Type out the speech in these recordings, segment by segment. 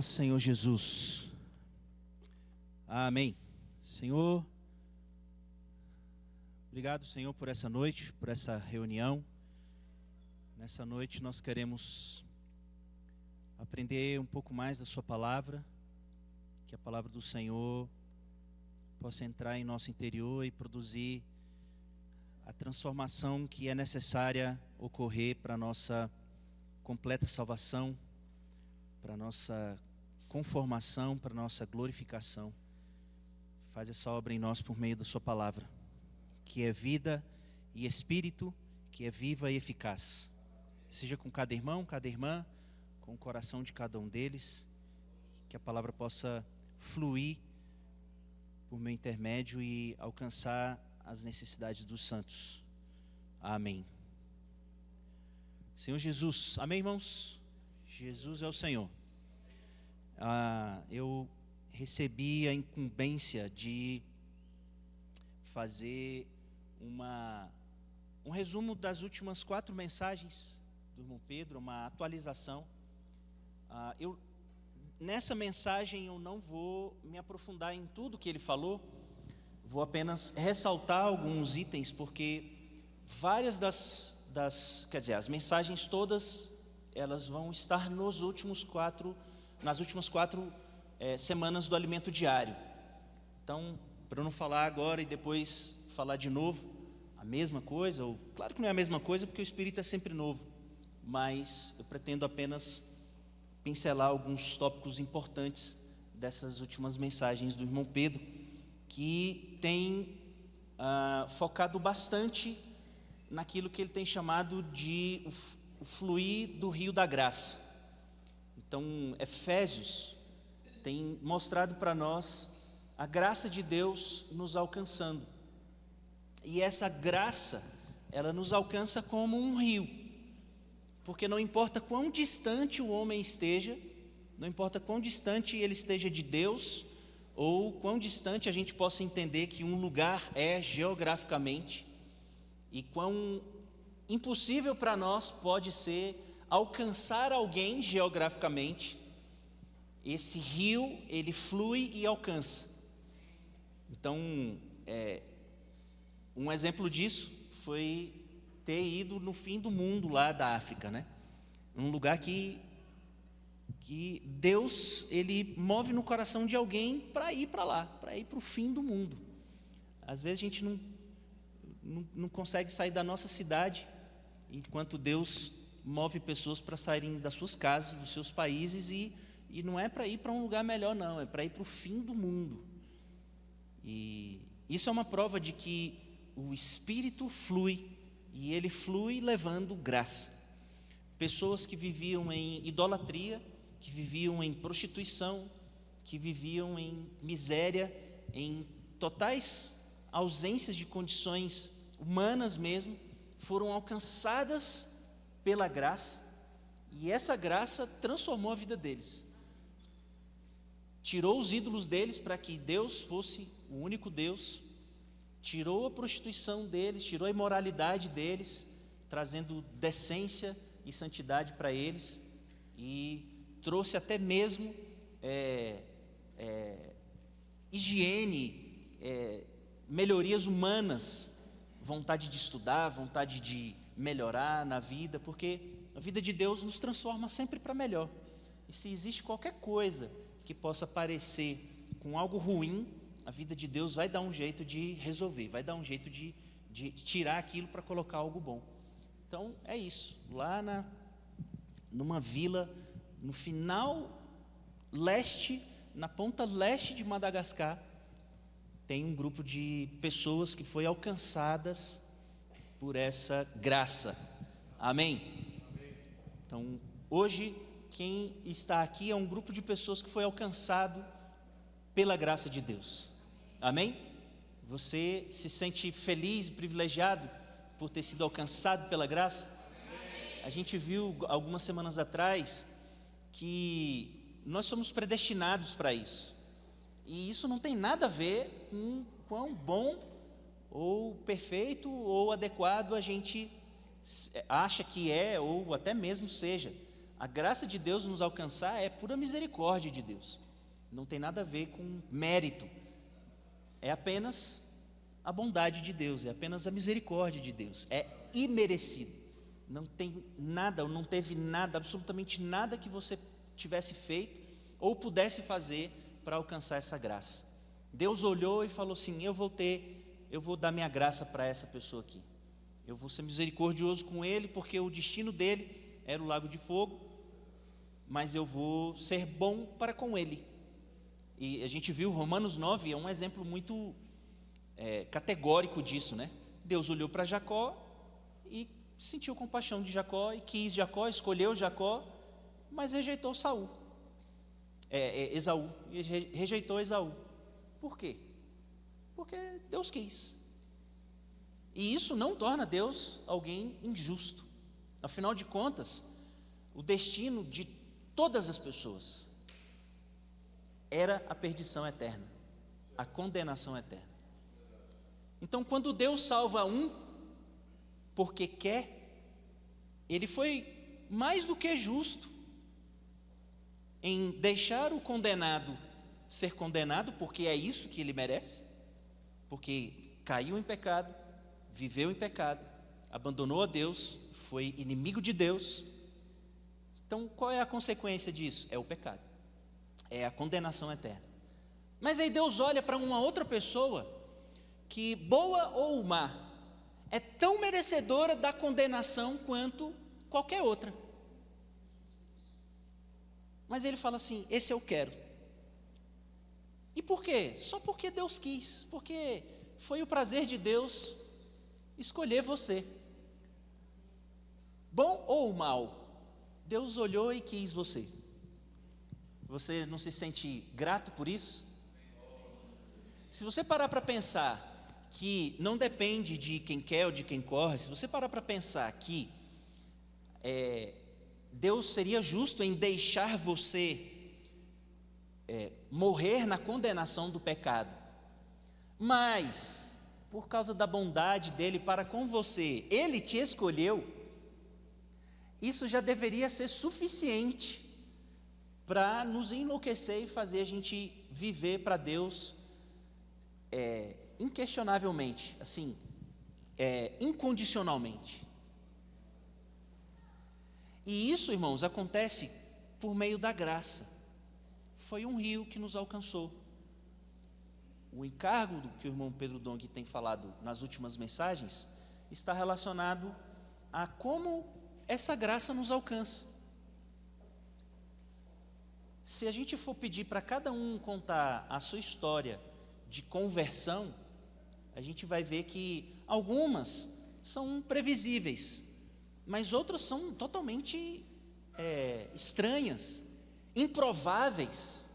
Senhor Jesus. Amém. Senhor, obrigado, Senhor, por essa noite, por essa reunião. Nessa noite nós queremos aprender um pouco mais da sua palavra, que a palavra do Senhor possa entrar em nosso interior e produzir a transformação que é necessária ocorrer para a nossa completa salvação, para a nossa conformação, para a nossa glorificação. Faz essa obra em nós por meio da sua palavra, que é vida e espírito, que é viva e eficaz. Seja com cada irmão, cada irmã, com o coração de cada um deles, que a palavra possa fluir por meu intermédio e alcançar as necessidades dos santos. Amém. Senhor Jesus, amém, irmãos? Jesus é o Senhor. Eu recebi a incumbência de fazer um resumo das últimas 4 mensagens do irmão Pedro, uma atualização. Nessa mensagem eu não vou me aprofundar em tudo que ele falou, vou apenas ressaltar alguns itens, porque várias as mensagens todas, elas vão estar nas últimas 4 semanas do alimento diário. Então, para eu não falar agora e depois falar de novo a mesma coisa, ou claro que não é a mesma coisa, porque o Espírito é sempre novo, mas eu pretendo apenas pincelar alguns tópicos importantes dessas últimas mensagens do irmão Pedro, que tem focado bastante naquilo que ele tem chamado de o fluir do rio da graça. Então, Efésios tem mostrado para nós a graça de Deus nos alcançando. E essa graça, ela nos alcança como um rio, porque não importa quão distante o homem esteja, não importa quão distante ele esteja de Deus, ou quão distante a gente possa entender que um lugar é geograficamente, e quão impossível para nós pode ser alcançar alguém geograficamente, esse rio, ele flui e alcança. Então, um exemplo disso foi ter ido no fim do mundo lá da África, né? Um lugar que Deus, ele move no coração de alguém para ir para lá, para ir para o fim do mundo. Às vezes a gente não consegue sair da nossa cidade, enquanto Deus move pessoas para saírem das suas casas, dos seus países, e não é para ir para um lugar melhor, não, é para ir para o fim do mundo. E isso é uma prova de que o Espírito flui, e ele flui levando graça. Pessoas que viviam em idolatria, que viviam em prostituição, que viviam em miséria, em totais ausências de condições humanas mesmo, foram alcançadas pela graça, e essa graça transformou a vida deles. Tirou os ídolos deles para que Deus fosse o único Deus, tirou a prostituição deles, tirou a imoralidade deles, trazendo decência e santidade para eles, e trouxe até mesmo higiene, melhorias humanas, vontade de estudar, vontade de melhorar na vida, porque a vida de Deus nos transforma sempre para melhor. E se existe qualquer coisa que possa parecer com algo ruim, a vida de Deus vai dar um jeito de resolver, vai dar um jeito de tirar aquilo para colocar algo bom. Então é isso, lá numa vila, no final leste, na ponta leste de Madagascar, tem um grupo de pessoas que foi alcançadas por essa graça. Amém? Então, hoje, quem está aqui é um grupo de pessoas que foi alcançado pela graça de Deus. Amém? Você se sente feliz e privilegiado por ter sido alcançado pela graça? A gente viu algumas semanas atrás que nós somos predestinados para isso. E isso não tem nada a ver com quão bom ou perfeito ou adequado a gente acha que é, ou até mesmo seja. A graça de Deus nos alcançar é pura misericórdia de Deus. Não tem nada a ver com mérito. É apenas a bondade de Deus, é apenas a misericórdia de Deus. É imerecido. Não tem nada, ou não teve nada, absolutamente nada que você tivesse feito ou pudesse fazer para alcançar essa graça. Deus olhou e falou assim: eu vou dar minha graça para essa pessoa aqui. Eu vou ser misericordioso com ele, porque o destino dele era o lago de fogo, mas eu vou ser bom para com ele. E a gente viu Romanos 9, é um exemplo muito categórico disso, né? Deus olhou para Jacó e sentiu compaixão de Jacó, e quis Jacó, escolheu Jacó, mas rejeitou Esaú, e rejeitou Esaú. Por quê? Porque Deus quis. E isso não torna Deus alguém injusto. Afinal de contas, o destino de todas as pessoas era a perdição eterna, a condenação eterna. Então, quando Deus salva um, porque quer, Ele foi mais do que justo em deixar o condenado ser condenado, porque é isso que ele merece, porque caiu em pecado, viveu em pecado, abandonou a Deus, foi inimigo de Deus. Então, qual é a consequência disso? É o pecado, é a condenação eterna. Mas aí Deus olha para uma outra pessoa que, boa ou má, é tão merecedora da condenação quanto qualquer outra. Mas Ele fala assim: esse eu quero. E por quê? Só porque Deus quis, porque foi o prazer de Deus escolher você. Bom ou mal, Deus olhou e quis você. Você não se sente grato por isso? Se você parar para pensar que não depende de quem quer ou de quem corre, se você parar para pensar que Deus seria justo em deixar você morrer na condenação do pecado, mas por causa da bondade dele para com você, ele te escolheu, isso já deveria ser suficiente para nos enlouquecer e fazer a gente viver para Deus inquestionavelmente, assim, incondicionalmente. E isso, irmãos, acontece por meio da graça. Foi um rio que nos alcançou. O encargo que o irmão Pedro Dong tem falado nas últimas mensagens está relacionado a como essa graça nos alcança. Se a gente for pedir para cada um contar a sua história de conversão, a gente vai ver que algumas são previsíveis, mas outras são totalmente estranhas, improváveis.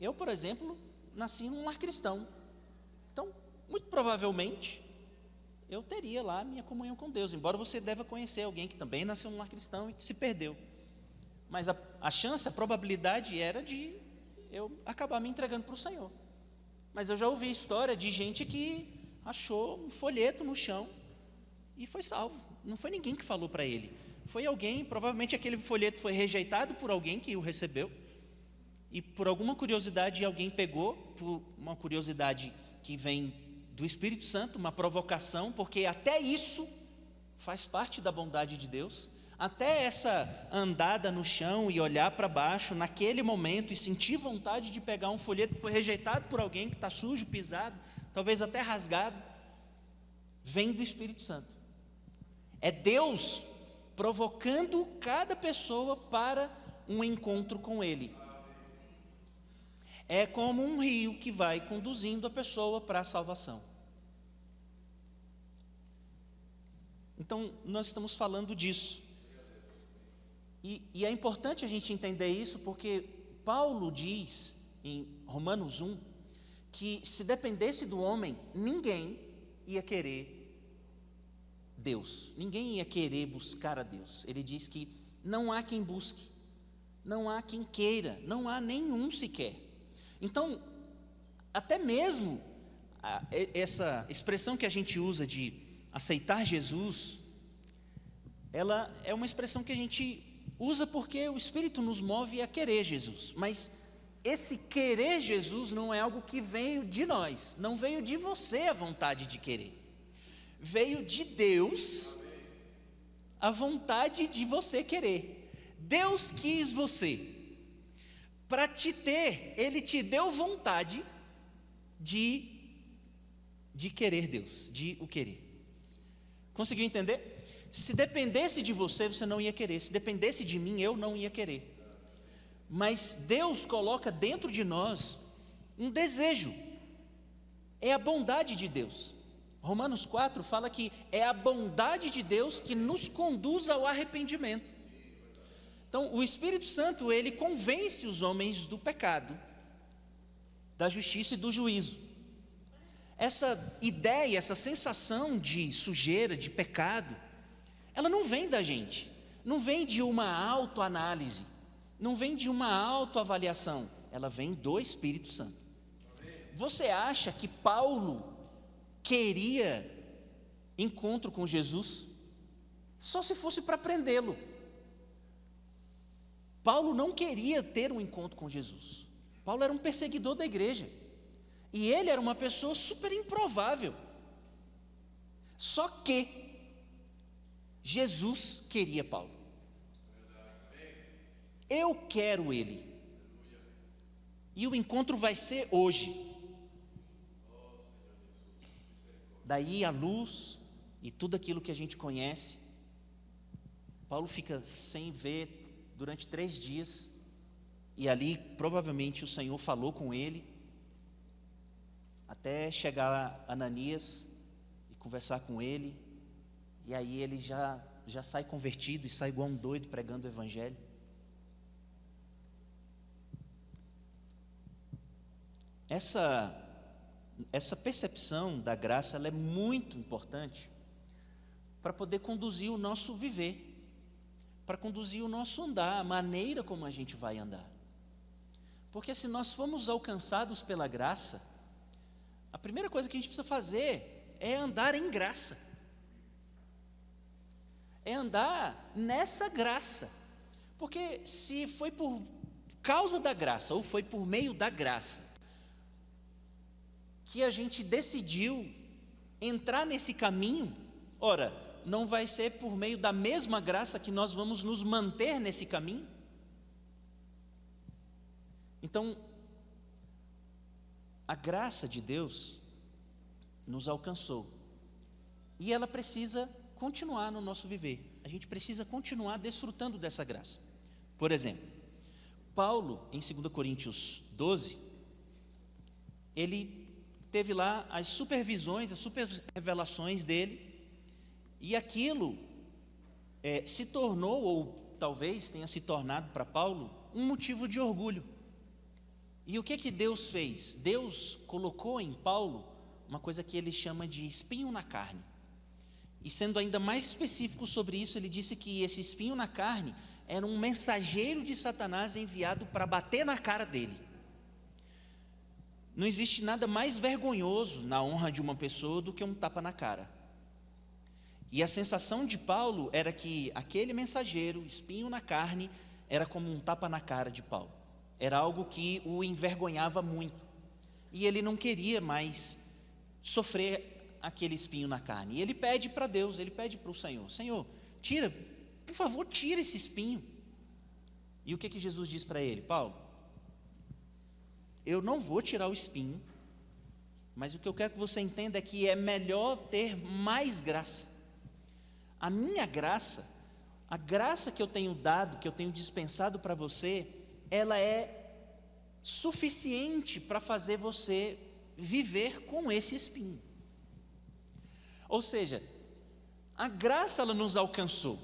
Eu, por exemplo, nasci num lar cristão, então, muito provavelmente, eu teria lá minha comunhão com Deus, embora você deva conhecer alguém que também nasceu num lar cristão e que se perdeu. Mas a chance, a probabilidade era de eu acabar me entregando para o Senhor. Mas eu já ouvi história de gente que achou um folheto no chão e foi salvo. Não foi ninguém que falou para ele. Foi alguém, provavelmente aquele folheto foi rejeitado por alguém que o recebeu. E por alguma curiosidade alguém pegou, por uma curiosidade que vem do Espírito Santo, uma provocação, porque até isso faz parte da bondade de Deus. Até essa andada no chão e olhar para baixo naquele momento e sentir vontade de pegar um folheto que foi rejeitado por alguém que está sujo, pisado, talvez até rasgado, vem do Espírito Santo. É Deus provocando cada pessoa para um encontro com Ele. É como um rio que vai conduzindo a pessoa para a salvação. Então, nós estamos falando disso. E é importante a gente entender isso, porque Paulo diz em Romanos 1 que se dependesse do homem, ninguém ia querer Deus, ninguém ia querer buscar a Deus. Ele diz que não há quem busque, não há quem queira, não há nenhum sequer. Então, até mesmo essa expressão que a gente usa de aceitar Jesus, ela é uma expressão que a gente usa porque o Espírito nos move a querer Jesus, mas esse querer Jesus não é algo que veio de nós, não veio de você a vontade de querer, veio de Deus a vontade de você querer. Deus quis você, para te ter, Ele te deu vontade de querer Deus, de o querer. Conseguiu entender? Se dependesse de você, você não ia querer. Se dependesse de mim, eu não ia querer. Mas Deus coloca dentro de nós um desejo. É a bondade de Deus. Romanos 4 fala que é a bondade de Deus que nos conduz ao arrependimento. Então, o Espírito Santo, ele convence os homens do pecado, da justiça e do juízo. Essa ideia, essa sensação de sujeira, de pecado, ela não vem da gente, não vem de uma autoanálise, não vem de uma autoavaliação, ela vem do Espírito Santo. Você acha que Paulo queria encontro com Jesus? Só se fosse para prendê-lo. Paulo não queria ter um encontro com Jesus. Paulo era um perseguidor da igreja, e ele era uma pessoa super improvável. Só que Jesus queria Paulo. Eu quero ele. E o encontro vai ser hoje. Daí a luz e tudo aquilo que a gente conhece. Paulo fica sem ver durante 3 dias. E ali provavelmente o Senhor falou com ele, até chegar Ananias e conversar com ele. E aí ele já sai convertido e sai igual um doido pregando o evangelho. Essa percepção da graça, ela é muito importante para poder conduzir o nosso viver, para conduzir o nosso andar, a maneira como a gente vai andar. Porque se nós formos alcançados pela graça, a primeira coisa que a gente precisa fazer é andar em graça. É andar nessa graça. Porque se foi por causa da graça, ou foi por meio da graça, que a gente decidiu entrar nesse caminho, ora, não vai ser por meio da mesma graça que nós vamos nos manter nesse caminho? Então, a graça de Deus nos alcançou, e ela precisa continuar no nosso viver. A gente precisa continuar desfrutando dessa graça. Por exemplo, Paulo, em 2 Coríntios 12, ele teve lá as supervisões, as super revelações dele, e aquilo se tornou, ou talvez tenha se tornado para Paulo, um motivo de orgulho. E o que Deus fez? Deus colocou em Paulo uma coisa que ele chama de espinho na carne. E sendo ainda mais específico sobre isso, ele disse que esse espinho na carne era um mensageiro de Satanás enviado para bater na cara dele. Não existe nada mais vergonhoso na honra de uma pessoa do que um tapa na cara. E a sensação de Paulo era que aquele mensageiro, espinho na carne, era como um tapa na cara de Paulo. Era algo que o envergonhava muito. E ele não queria mais sofrer aquele espinho na carne. E ele pede para Deus, ele pede para o Senhor: Senhor, tira, por favor, tira esse espinho. E o que Jesus diz para ele? Paulo, eu não vou tirar o espinho, mas o que eu quero que você entenda é que é melhor ter mais graça. A minha graça, a graça que eu tenho dado, que eu tenho dispensado para você, ela é suficiente para fazer você viver com esse espinho. Ou seja, a graça ela nos alcançou.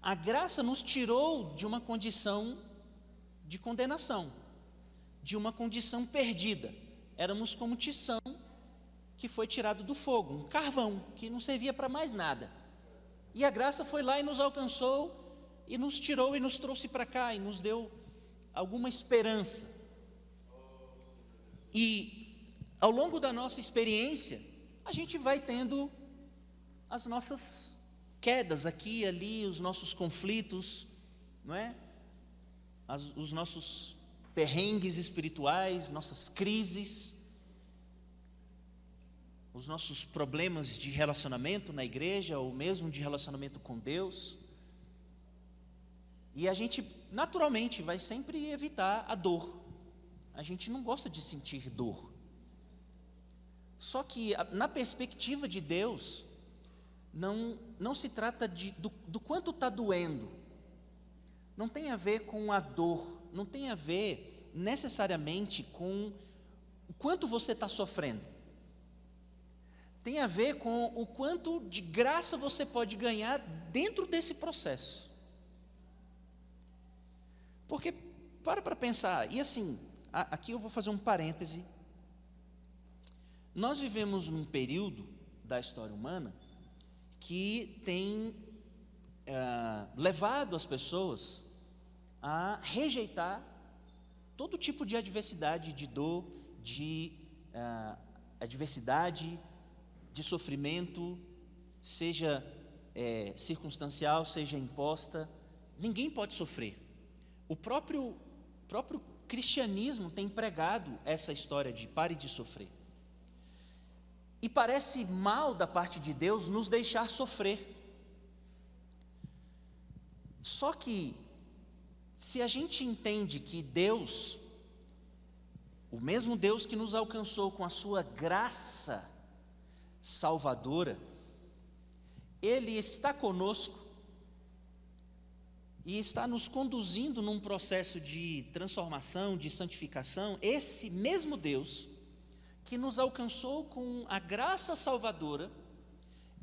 A graça nos tirou de uma condição de condenação, de uma condição perdida. Éramos como tição que foi tirado do fogo, um carvão que não servia para mais nada. E a graça foi lá e nos alcançou, e nos tirou e nos trouxe para cá, e nos deu alguma esperança. E ao longo da nossa experiência, a gente vai tendo as nossas quedas aqui e ali, os nossos conflitos, não é? Os nossos perrengues espirituais, nossas crises, os nossos problemas de relacionamento na igreja, ou mesmo de relacionamento com Deus. E a gente, naturalmente, vai sempre evitar a dor. A gente não gosta de sentir dor. Só que, na perspectiva de Deus, não se trata do quanto está doendo. Não tem a ver com a dor. Não tem a ver, necessariamente, com o quanto você está sofrendo. Tem a ver com o quanto de graça você pode ganhar dentro desse processo. Porque, para pensar, e assim, aqui eu vou fazer um parêntese. Nós vivemos num período da história humana que tem levado as pessoas a rejeitar todo tipo de adversidade, de dor, de adversidade, de sofrimento, seja circunstancial, seja imposta. Ninguém pode sofrer. O próprio cristianismo tem pregado essa história de pare de sofrer. E parece mal da parte de Deus nos deixar sofrer. Só que, se a gente entende que Deus, o mesmo Deus que nos alcançou com a sua graça salvadora, Ele está conosco e está nos conduzindo num processo de transformação, de santificação. Esse mesmo Deus que nos alcançou com a graça salvadora,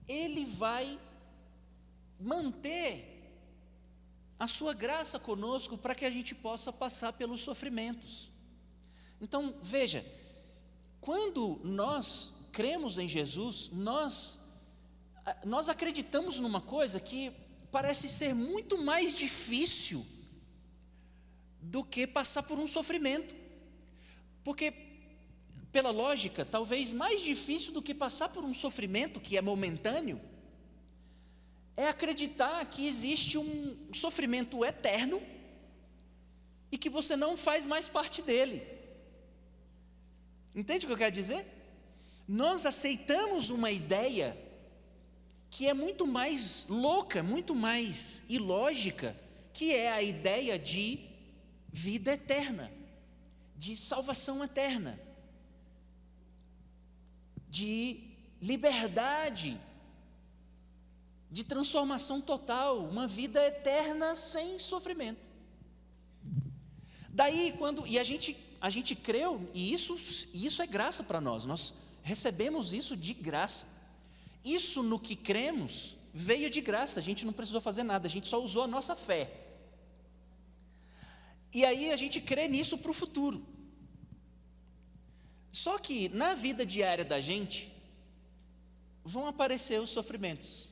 Ele vai manter a sua graça conosco para que a gente possa passar pelos sofrimentos. Então, veja, quando nós cremos em Jesus, nós acreditamos numa coisa que parece ser muito mais difícil do que passar por um sofrimento. Porque, pela lógica, talvez mais difícil do que passar por um sofrimento que é momentâneo, é acreditar que existe um sofrimento eterno e que você não faz mais parte dele. Entende o que eu quero dizer? Nós aceitamos uma ideia que é muito mais louca, muito mais ilógica, que é a ideia de vida eterna, de salvação eterna, de liberdade, de transformação total, uma vida eterna sem sofrimento. Daí, a gente creu, e isso é graça para nós recebemos isso de graça. Isso no que cremos veio de graça, a gente não precisou fazer nada, a gente só usou a nossa fé. E aí a gente crê nisso para o futuro. Só que na vida diária da gente, vão aparecer os sofrimentos,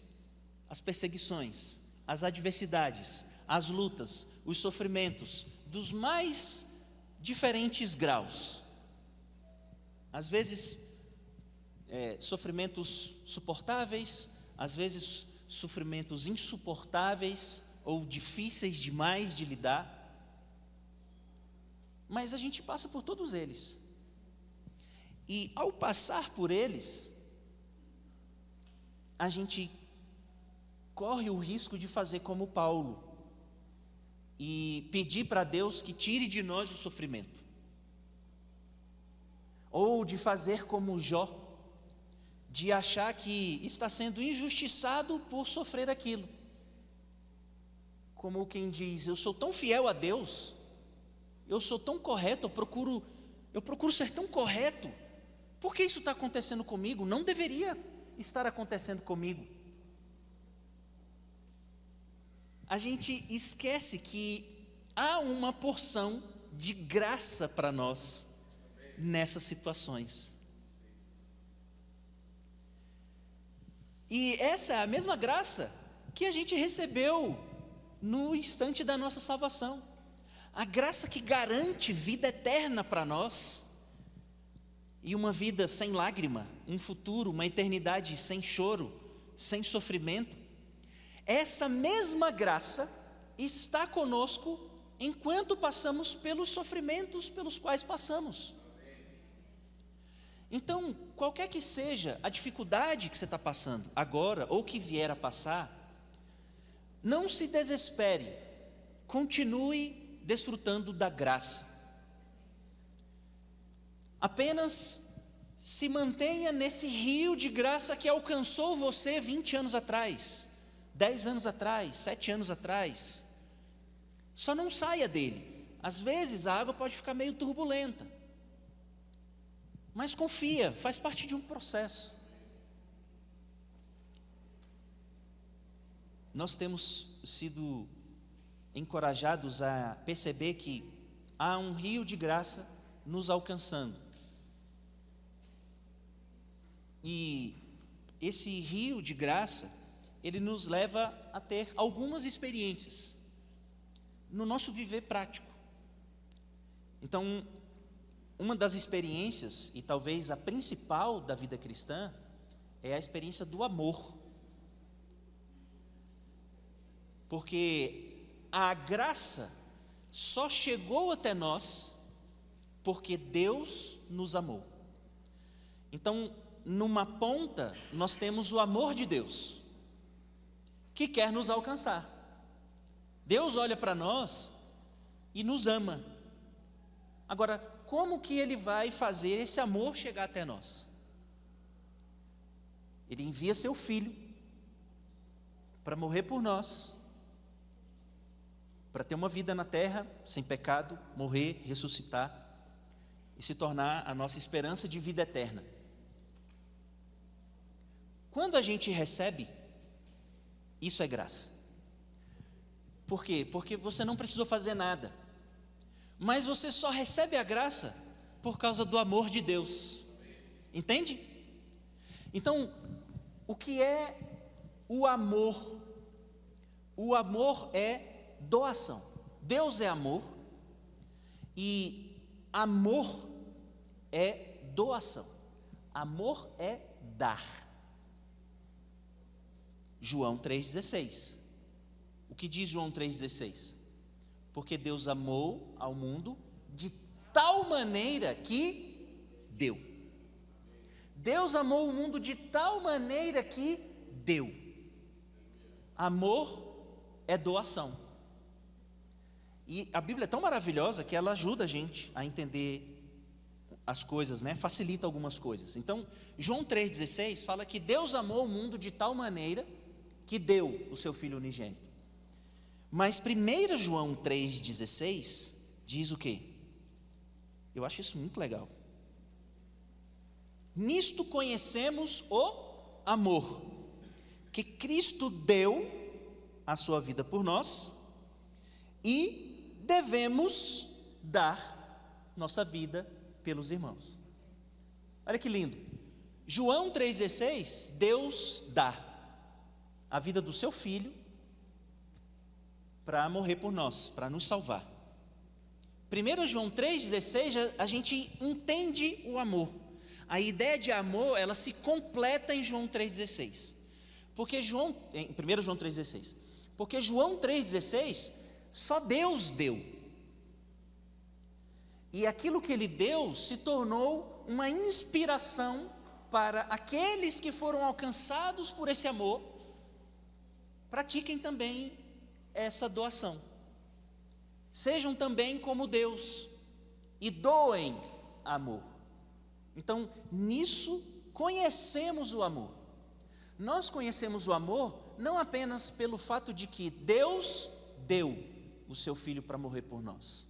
as perseguições, as adversidades, as lutas, os sofrimentos, dos mais diferentes graus. Às vezes, sofrimentos suportáveis, às vezes sofrimentos insuportáveis ou difíceis demais de lidar, mas a gente passa por todos eles. E ao passar por eles, a gente corre o risco de fazer como Paulo e pedir para Deus que tire de nós o sofrimento, ou de fazer como Jó, de achar que está sendo injustiçado por sofrer aquilo. Como quem diz, eu sou tão fiel a Deus, eu sou tão correto, eu procuro ser tão correto, por que isso está acontecendo comigo? Não deveria estar acontecendo comigo. A gente esquece que há uma porção de graça para nós nessas situações. E essa é a mesma graça que a gente recebeu no instante da nossa salvação. A graça que garante vida eterna para nós, e uma vida sem lágrima, um futuro, uma eternidade sem choro, sem sofrimento. essa mesma graça está conosco enquanto passamos pelos sofrimentos pelos quais passamos. Então, qualquer que seja a dificuldade que você está passando agora, ou que vier a passar, não se desespere, continue desfrutando da graça. Apenas se mantenha nesse rio de graça que alcançou você 20 anos atrás, 10 anos atrás, 7 anos atrás. Só não saia dele. Às vezes a água pode ficar meio turbulenta, mas confia, faz parte de um processo. Nós temos sido encorajados a perceber que há um rio de graça nos alcançando. E esse rio de graça, ele nos leva a ter algumas experiências no nosso viver prático. Então, uma das experiências, e talvez a principal da vida cristã, é a experiência do amor. Porque a graça só chegou até nós porque Deus nos amou. Então, numa ponta, nós temos o amor de Deus, que quer nos alcançar. Deus olha para nós e nos ama. Agora, como que Ele vai fazer esse amor chegar até nós? Ele envia seu Filho para morrer por nós, para ter uma vida na terra sem pecado, morrer, ressuscitar e se tornar a nossa esperança de vida eterna. Quando a gente recebe, isso é graça. Por quê? Porque você não precisou fazer nada, mas você só recebe a graça por causa do amor de Deus. Entende? Então, o que é o amor? O amor é doação. Deus é amor e amor é doação. Amor é dar. João 3,16. O que diz João 3,16? Porque Deus amou ao mundo de tal maneira que deu. Deus amou o mundo de tal maneira que deu. Amor é doação. E a Bíblia é tão maravilhosa que ela ajuda a gente a entender as coisas, né? Facilita algumas coisas. Então, João 3,16 fala que Deus amou o mundo de tal maneira que deu o seu Filho unigênito. Mas 1 João 3,16 diz o quê? Eu acho isso muito legal. Nisto conhecemos o amor, que Cristo deu a sua vida por nós e devemos dar nossa vida pelos irmãos. Olha que lindo. João 3,16, Deus dá a vida do seu Filho para morrer por nós, para nos salvar. 1 João 3,16, a gente entende o amor. A ideia de amor, ela se completa em João 3,16. Porque em 1 João 3,16. Porque João 3,16, só Deus deu. E aquilo que Ele deu se tornou uma inspiração para aqueles que foram alcançados por esse amor, pratiquem também essa doação. Sejam também como Deus e doem amor. Então, nisso conhecemos o amor. Nós conhecemos o amor não apenas pelo fato de que Deus deu o seu Filho para morrer por nós,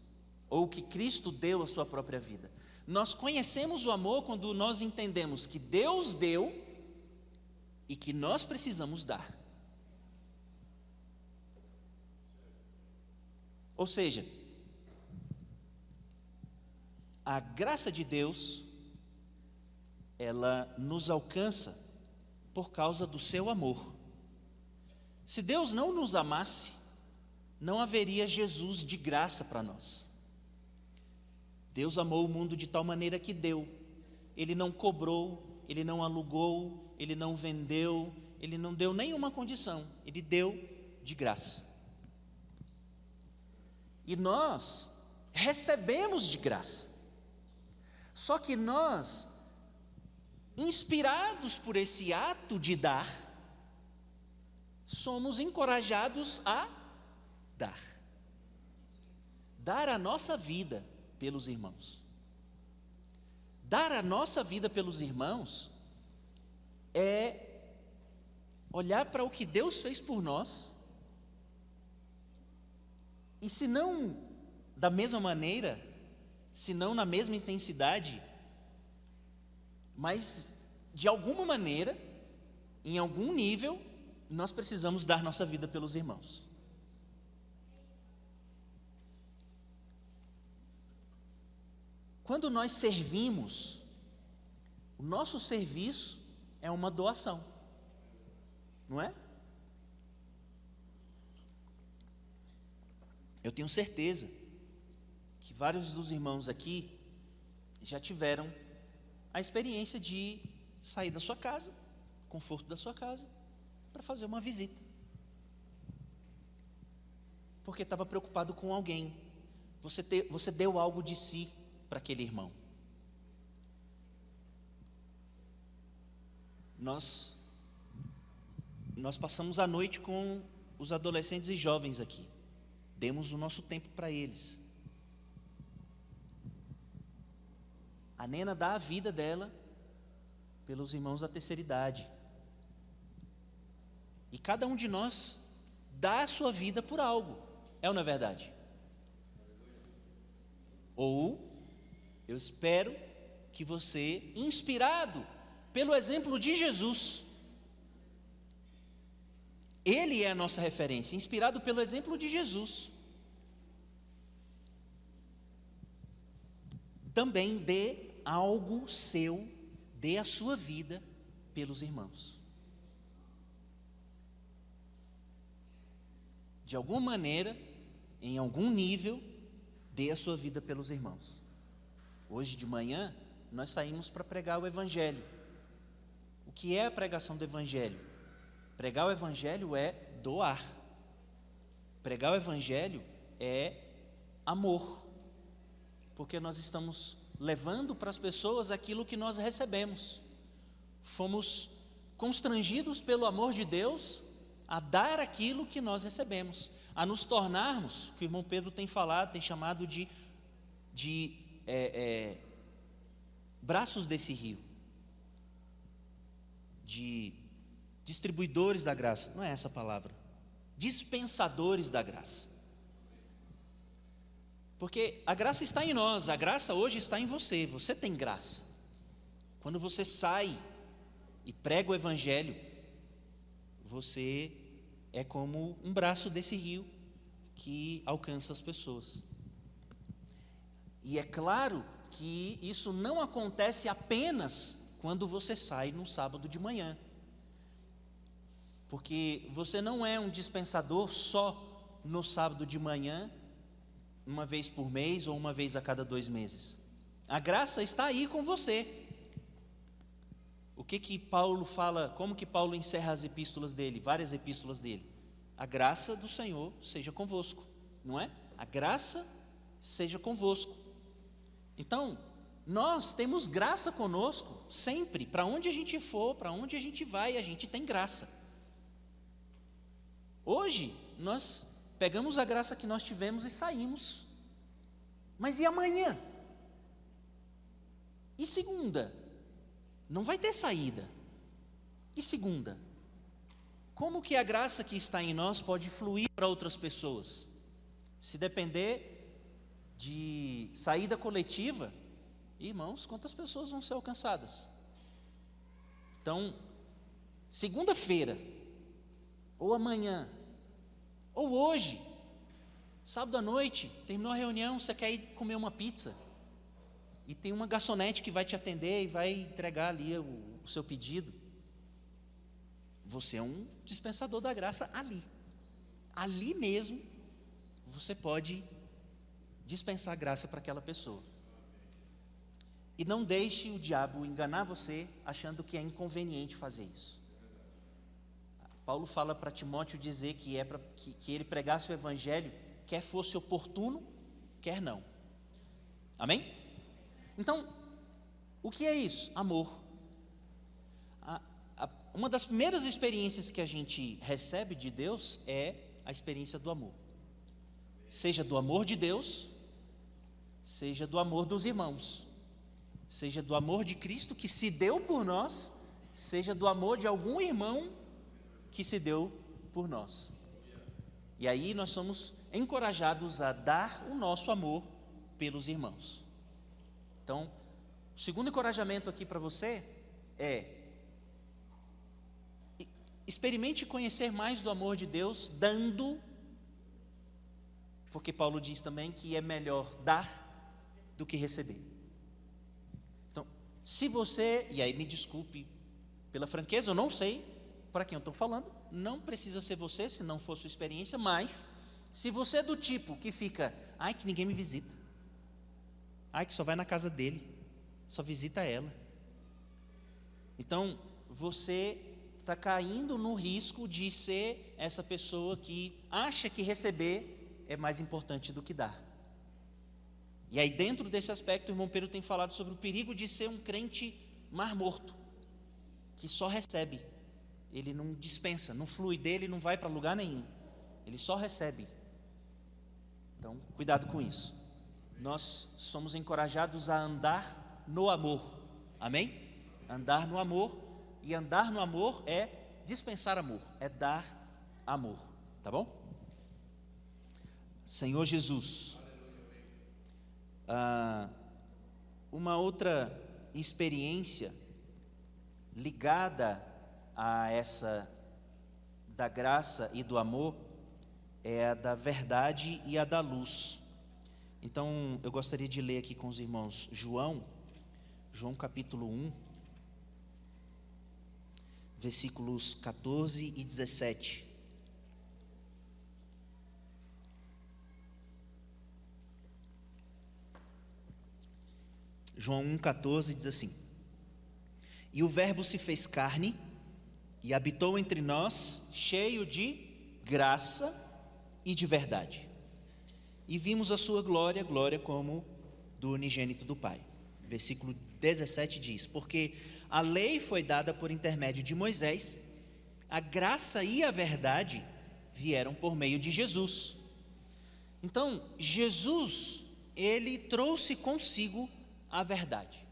ou que Cristo deu a sua própria vida. Nós conhecemos o amor quando nós entendemos que Deus deu e que nós precisamos dar. Ou seja, a graça de Deus, ela nos alcança por causa do seu amor. Se Deus não nos amasse, não haveria Jesus de graça para nós. Deus amou o mundo de tal maneira que deu. Ele não cobrou, Ele não alugou, Ele não vendeu, Ele não deu nenhuma condição, Ele deu de graça. E nós recebemos de graça. Só que nós, inspirados por esse ato de dar, somos encorajados a dar. Dar a nossa vida pelos irmãos. Dar a nossa vida pelos irmãos é olhar para o que Deus fez por nós, e se não da mesma maneira, se não na mesma intensidade, mas de alguma maneira, em algum nível, nós precisamos dar nossa vida pelos irmãos. Quando nós servimos, o nosso serviço é uma doação, não é? Eu tenho certeza que vários dos irmãos aqui já tiveram a experiência de sair da sua casa, conforto da sua casa, para fazer uma visita, porque estava preocupado com alguém. Você deu algo de si para aquele irmão. Nós passamos a noite com os adolescentes e jovens aqui, demos o nosso tempo para eles. A Nena dá a vida dela pelos irmãos da terceira idade. E cada um de nós dá a sua vida por algo, é ou não é verdade? Ou, eu espero que você, inspirado pelo exemplo de Jesus, Ele é a nossa referência, inspirado pelo exemplo de Jesus, também dê algo seu, dê a sua vida pelos irmãos. De alguma maneira, em algum nível, dê a sua vida pelos irmãos. Hoje de manhã, nós saímos para pregar o Evangelho. O que é a pregação do Evangelho? Pregar o Evangelho é doar. Pregar o Evangelho é amor. Porque nós estamos levando para as pessoas aquilo que nós recebemos. Fomos constrangidos pelo amor de Deus a dar aquilo que nós recebemos, a nos tornarmos, que o irmão Pedro tem falado, tem chamado de braços desse rio, de distribuidores da graça, não é essa a palavra, dispensadores da graça. Porque a graça está em nós, a graça hoje está em você, você tem graça. Quando você sai e prega o Evangelho, você é como um braço desse rio que alcança as pessoas. E é claro que isso não acontece apenas quando você sai no sábado de manhã. Porque você não é um dispensador só no sábado de manhã, uma vez por mês ou uma vez a cada 2 meses. A graça está aí com você. O que Paulo fala, como que Paulo encerra as epístolas dele, várias epístolas dele? A graça do Senhor seja convosco, não é? A graça seja convosco. Então, nós temos graça conosco sempre, para onde a gente for, para onde a gente vai, a gente tem graça. Hoje, nós pegamos a graça que nós tivemos e saímos. Mas e amanhã? E segunda? Não vai ter saída. E segunda? Como que a graça que está em nós pode fluir para outras pessoas? Se depender de saída coletiva, irmãos, quantas pessoas vão ser alcançadas? Então, segunda-feira, ou amanhã, ou hoje, sábado à noite, terminou a reunião, você quer ir comer uma pizza, e tem uma garçonete que vai te atender e vai entregar ali o seu pedido. Você é um dispensador da graça ali. Ali mesmo, você pode dispensar graça para aquela pessoa. E não deixe o diabo enganar você achando que é inconveniente fazer isso. Paulo fala para Timóteo dizer que é para que ele pregasse o evangelho, quer fosse oportuno, quer não. Amém? Então, o que é isso? Amor. Uma das primeiras experiências que a gente recebe de Deus é a experiência do amor. Seja do amor de Deus, seja do amor dos irmãos, seja do amor de Cristo que se deu por nós, seja do amor de algum irmão que se deu por nós. E aí nós somos encorajados a dar o nosso amor pelos irmãos. Então, o segundo encorajamento aqui para você é: experimente conhecer mais do amor de Deus dando, porque Paulo diz também que é melhor dar do que receber. Então, se você, e aí me desculpe pela franqueza, eu não sei para quem eu estou falando, não precisa ser você, se não for sua experiência, mas se você é do tipo que fica, ai que ninguém me visita, ai que só vai na casa dele, só visita ela, então você está caindo no risco de ser essa pessoa que acha que receber é mais importante do que dar. E aí dentro desse aspecto o irmão Pedro tem falado sobre o perigo de ser um crente mar morto, que só recebe, ele não dispensa, não flui dele, não vai para lugar nenhum, ele só recebe. Então cuidado com isso. Nós somos encorajados a andar no amor, amém? Andar no amor, e andar no amor é dispensar amor, é dar amor, tá bom? Senhor Jesus, uma outra experiência ligada a essa da graça e do amor é a da verdade e a da luz. Então eu gostaria de ler aqui com os irmãos João capítulo 1, versículos 14 e 17. João 1,14 diz assim: E o Verbo se fez carne e habitou entre nós, cheio de graça e de verdade. E vimos a sua glória, glória como do unigênito do Pai. Versículo 17 diz: Porque a lei foi dada por intermédio de Moisés, a graça e a verdade vieram por meio de Jesus. Então, Jesus, ele trouxe consigo a verdade.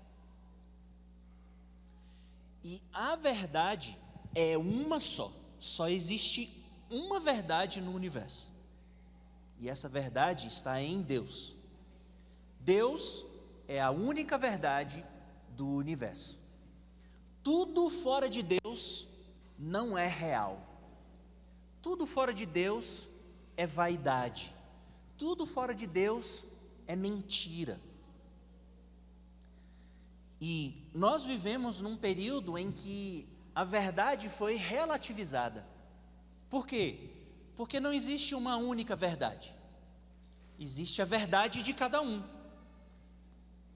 E a verdade é uma só existe uma verdade no universo. E essa verdade está em Deus. Deus é a única verdade do universo. Tudo fora de Deus não é real. Tudo fora de Deus é vaidade. Tudo fora de Deus é mentira. E nós vivemos num período em que a verdade foi relativizada. Por quê? Porque não existe uma única verdade. Existe a verdade de cada um.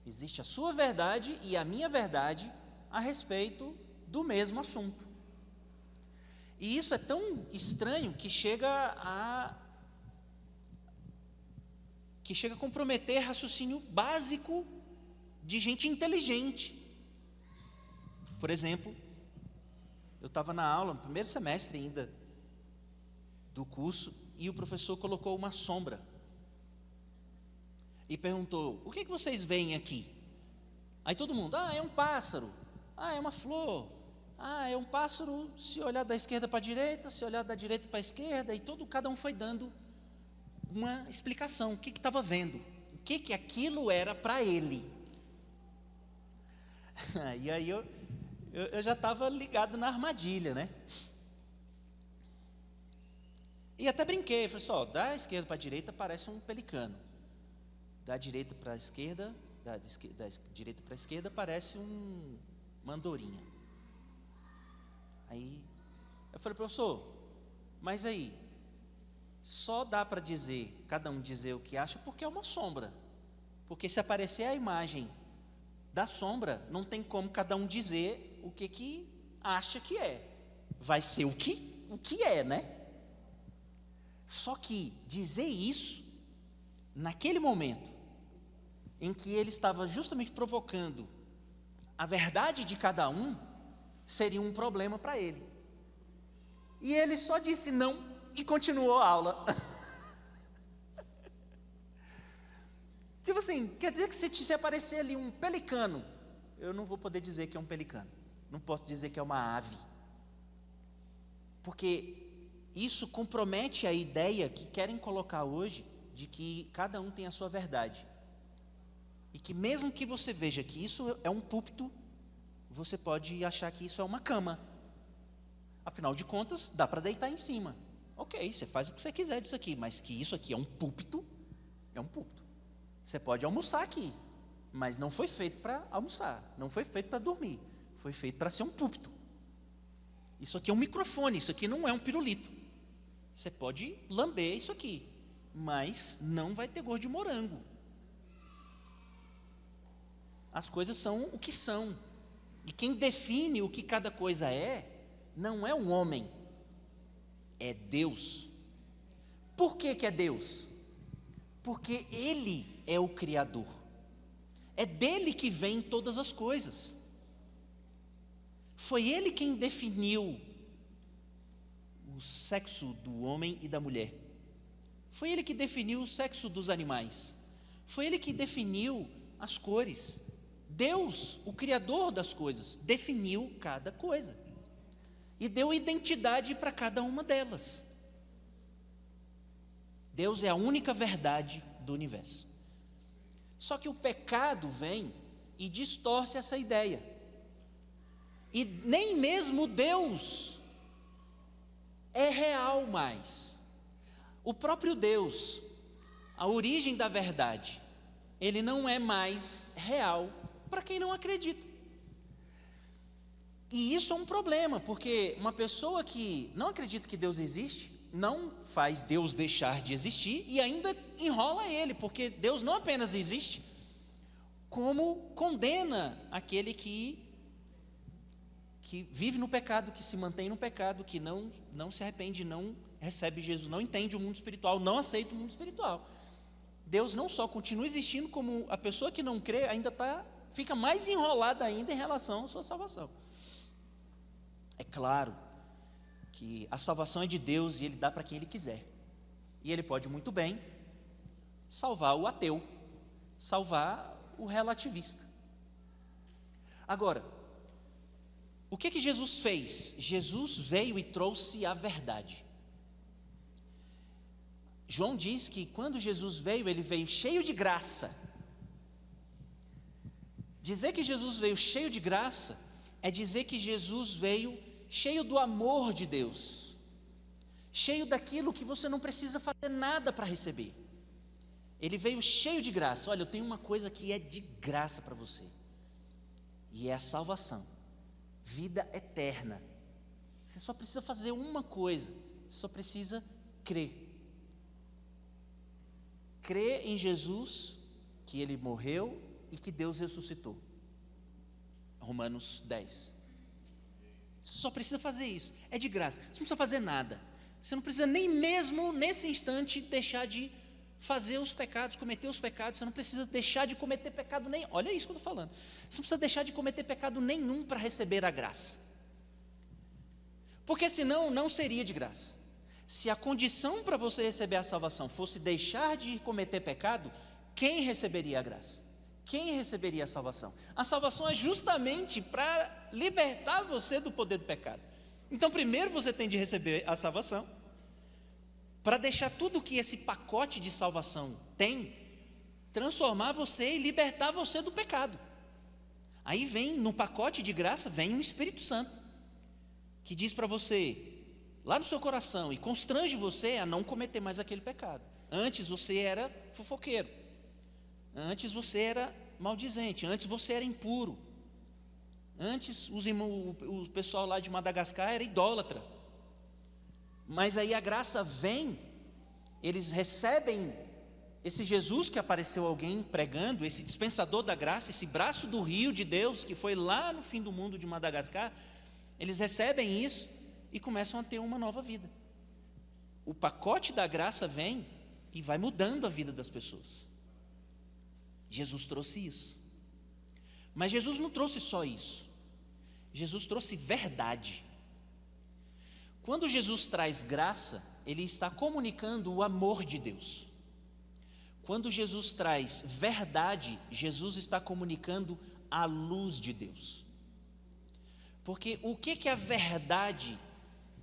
Existe a sua verdade e a minha verdade a respeito do mesmo assunto. E isso é tão estranho que chega a comprometer raciocínio básico de gente inteligente. Por exemplo, eu estava na aula, no primeiro semestre ainda do curso, e o professor colocou uma sombra e perguntou: o que vocês veem aqui? Aí todo mundo: é um pássaro, é uma flor, é um pássaro, se olhar da esquerda para a direita, se olhar da direita para a esquerda, e cada um foi dando uma explicação, o que estava vendo, o que aquilo era para ele. E aí eu já estava ligado na armadilha, né? E até brinquei, falei só, da esquerda para a direita parece um pelicano, da direita para a esquerda, da direita para a esquerda parece uma andorinha. Aí eu falei: professor, mas aí só dá para dizer, cada um dizer o que acha, porque é uma sombra. Porque se aparecer a imagem da sombra, não tem como cada um dizer o que acha que é. Vai ser o que o que é, né? Só que dizer isso, naquele momento, em que ele estava justamente provocando a verdade de cada um, seria um problema para ele. E ele só disse não e continuou a aula. Tipo assim, quer dizer que se aparecer ali um pelicano, eu não vou poder dizer que é um pelicano, não posso dizer que é uma ave, porque isso compromete a ideia que querem colocar hoje, de que cada um tem a sua verdade, e que mesmo que você veja que isso é um púlpito, você pode achar que isso é uma cama. Afinal de contas, dá para deitar em cima. Ok, você faz o que você quiser disso aqui, mas que isso aqui é um púlpito, é um púlpito. Você pode almoçar aqui, mas não foi feito para almoçar, não foi feito para dormir, foi feito para ser um púlpito. Isso aqui é um microfone, isso aqui não é um pirulito. Você pode lamber isso aqui, mas não vai ter gosto de morango. As coisas são o que são, e quem define o que cada coisa não é um homem, é Deus. Por que é Deus? Porque Ele é o Criador, é dele que vêm todas as coisas. Foi Ele quem definiu o sexo do homem e da mulher, foi Ele que definiu o sexo dos animais, foi Ele que definiu as cores. Deus, o Criador das coisas, definiu cada coisa e deu identidade para cada uma delas. Deus é a única verdade do universo. Só que o pecado vem e distorce essa ideia. E nem mesmo Deus é real mais. O próprio Deus, a origem da verdade, ele não é mais real para quem não acredita. E isso é um problema, porque uma pessoa que não acredita que Deus existe, não faz Deus deixar de existir e ainda enrola ele, porque Deus não apenas existe, como condena aquele que vive no pecado, que se mantém no pecado, que não se arrepende, não recebe Jesus, não entende o mundo espiritual, não aceita o mundo espiritual. Deus não só continua existindo, como a pessoa que não crê ainda fica mais enrolada ainda em relação à sua salvação. É claro que a salvação é de Deus e Ele dá para quem Ele quiser. E Ele pode muito bem salvar o ateu, salvar o relativista. Agora, o que Jesus fez? Jesus veio e trouxe a verdade. João diz que quando Jesus veio, Ele veio cheio de graça. Dizer que Jesus veio cheio de graça é dizer que Jesus veio cheio do amor de Deus, cheio daquilo que você não precisa fazer nada para receber. Ele veio cheio de graça. Olha, eu tenho uma coisa que é de graça para você, e é a salvação, vida eterna. Você só precisa fazer uma coisa, você só precisa crer. Crer em Jesus, que Ele morreu e que Deus ressuscitou. Romanos 10. Você só precisa fazer isso, é de graça, você não precisa fazer nada, você não precisa nem mesmo nesse instante deixar de fazer os pecados, cometer os pecados, você não precisa deixar de cometer pecado nenhum, olha isso que eu estou falando, você não precisa deixar de cometer pecado nenhum para receber a graça, porque senão não seria de graça. Se a condição para você receber a salvação fosse deixar de cometer pecado, quem receberia a graça? Quem receberia a salvação? A salvação é justamente para libertar você do poder do pecado. Então, primeiro você tem de receber a salvação, para deixar tudo que esse pacote de salvação tem, transformar você e libertar você do pecado. Aí vem, no pacote de graça, vem um Espírito Santo, que diz para você, lá no seu coração, e constrange você a não cometer mais aquele pecado. Antes você era fofoqueiro, antes você era maldizente, antes você era impuro, antes o pessoal lá de Madagascar era idólatra. Mas aí a graça vem, eles recebem esse Jesus que apareceu alguém pregando, esse dispensador da graça, esse braço do rio de Deus que foi lá no fim do mundo de Madagascar, eles recebem isso e começam a ter uma nova vida. O pacote da graça vem e vai mudando a vida das pessoas. Jesus trouxe isso. Mas Jesus não trouxe só isso. Jesus trouxe verdade. Quando Jesus traz graça, ele está comunicando o amor de Deus. Quando Jesus traz verdade, Jesus está comunicando a luz de Deus. Porque o que a verdade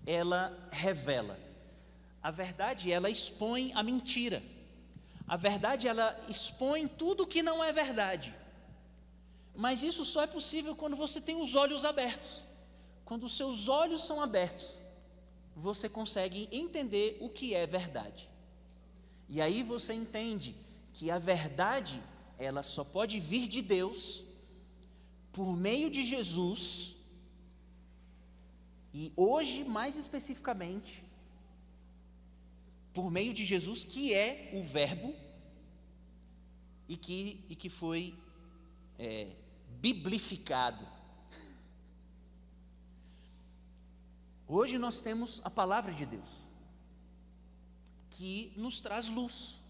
ela revela? A verdade ela expõe a mentira. A verdade ela expõe tudo que não é verdade. Mas isso só é possível quando você tem os olhos abertos. Quando os seus olhos são abertos, você consegue entender o que é verdade. E aí você entende que a verdade, ela só pode vir de Deus por meio de Jesus. E hoje, mais especificamente, por meio de Jesus, que é o Verbo e que foi biblificado. Hoje nós temos a palavra de Deus, que nos traz luz,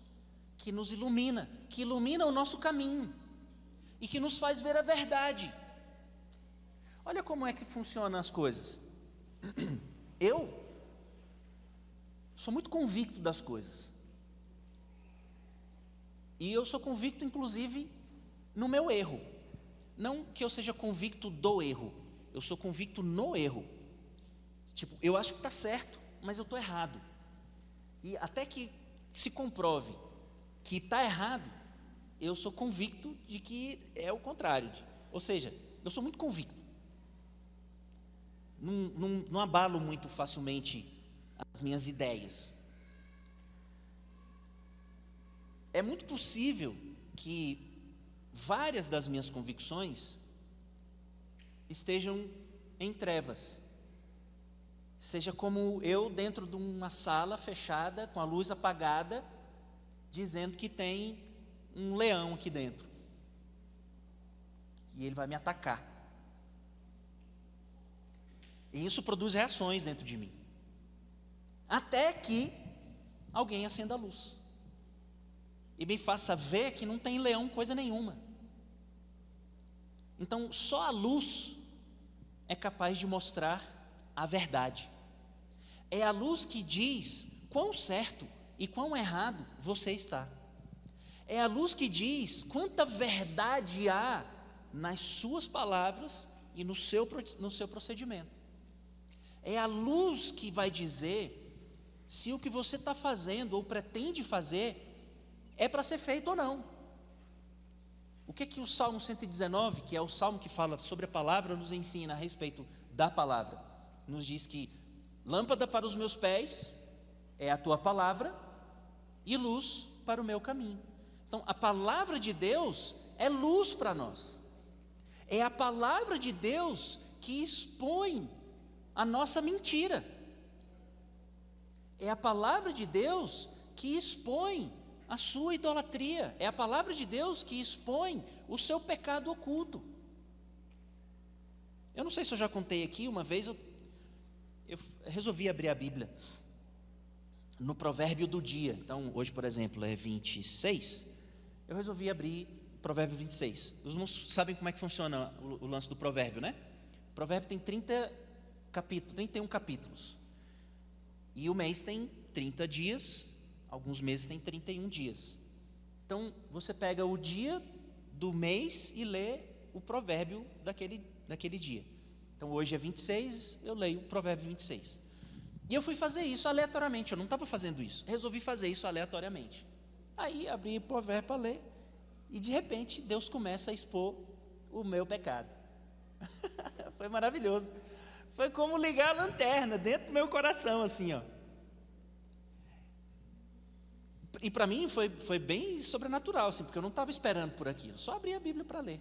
que nos ilumina, que ilumina o nosso caminho e que nos faz ver a verdade. Olha como é que funcionam as coisas. Eu sou muito convicto das coisas. E eu sou convicto, inclusive, no meu erro. Não que eu seja convicto do erro, eu sou convicto no erro. Tipo, eu acho que está certo, mas eu estou errado. E até que se comprove que está errado, eu sou convicto de que é o contrário. Ou seja, eu sou muito convicto. Não abalo muito facilmente as minhas ideias. É muito possível que várias das minhas convicções estejam em trevas. Seja como eu dentro de uma sala fechada, com a luz apagada, dizendo que tem um leão aqui dentro. E ele vai me atacar. E isso produz reações dentro de mim. Até que alguém acenda a luz e me faça ver que não tem leão coisa nenhuma. Então, só a luz é capaz de mostrar a verdade. É a luz que diz quão certo e quão errado você está. É a luz que diz quanta verdade há nas suas palavras e no seu procedimento. É a luz que vai dizer se o que você está fazendo ou pretende fazer é para ser feito ou não. O que o Salmo 119, que é o salmo que fala sobre a palavra, nos ensina a respeito da palavra? Nos diz que lâmpada para os meus pés é a tua palavra e luz para o meu caminho. Então, a palavra de Deus é luz para nós. É a palavra de Deus que expõe a nossa mentira. É a palavra de Deus que expõe a sua idolatria. É a palavra de Deus que expõe o seu pecado oculto. Eu não sei se eu já contei aqui, uma vez eu resolvi abrir a Bíblia no provérbio do dia. Então, hoje, por exemplo, é 26. Eu resolvi abrir o provérbio 26. Os irmãos sabem como é que funciona o lance do provérbio, né? O provérbio tem 31 capítulos. E o mês tem 30 dias, alguns meses tem 31 dias. Então, você pega o dia do mês e lê o provérbio daquele dia. Então, hoje é 26, eu leio o provérbio 26. E eu fui fazer isso aleatoriamente, eu não estava fazendo isso. Resolvi fazer isso aleatoriamente. Aí, abri o provérbio para ler, e de repente, Deus começa a expor o meu pecado. Foi maravilhoso. Foi como ligar a lanterna dentro do meu coração, assim, ó. E para mim foi bem sobrenatural, assim, porque eu não estava esperando por aquilo. Só abri a Bíblia para ler.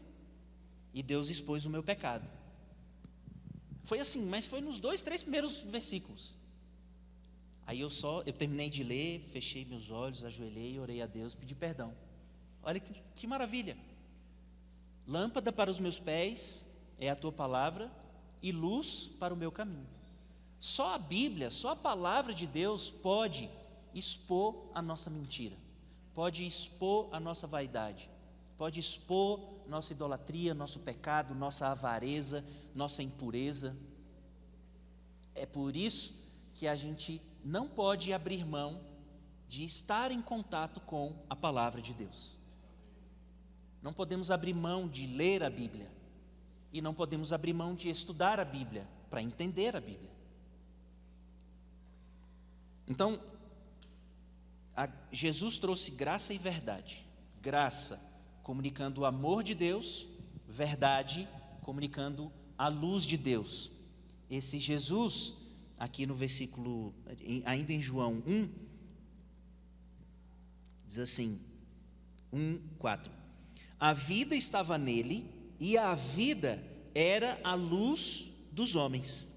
E Deus expôs o meu pecado. Foi assim, mas foi nos 2, 3 primeiros versículos. Aí eu terminei de ler, fechei meus olhos, ajoelhei, orei a Deus, pedi perdão. Olha que maravilha. Lâmpada para os meus pés é a tua palavra e luz para o meu caminho. Só a Bíblia, só a palavra de Deus pode expor a nossa mentira, pode expor a nossa vaidade, pode expor nossa idolatria, nosso pecado, nossa avareza, nossa impureza. É por isso que a gente não pode abrir mão de estar em contato com a palavra de Deus. Não podemos abrir mão de ler a Bíblia, e não podemos abrir mão de estudar a Bíblia para entender a Bíblia. Então, Jesus trouxe graça e verdade. Graça, comunicando o amor de Deus; verdade, comunicando a luz de Deus. Esse Jesus, aqui no versículo, ainda em João 1, diz assim, 1:4: a vida estava nele, e a vida era a luz dos homens.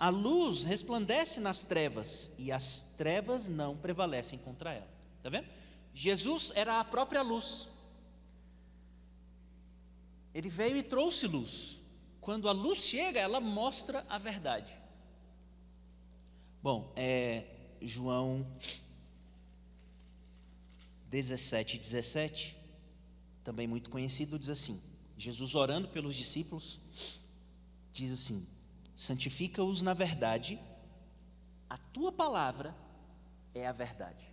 A luz resplandece nas trevas, e as trevas não prevalecem contra ela. Está vendo? Jesus era a própria luz. Ele veio e trouxe luz. Quando a luz chega, ela mostra a verdade. Bom, João 17:17, também muito conhecido, diz assim, Jesus orando pelos discípulos, diz assim: santifica-os na verdade, a tua palavra é a verdade.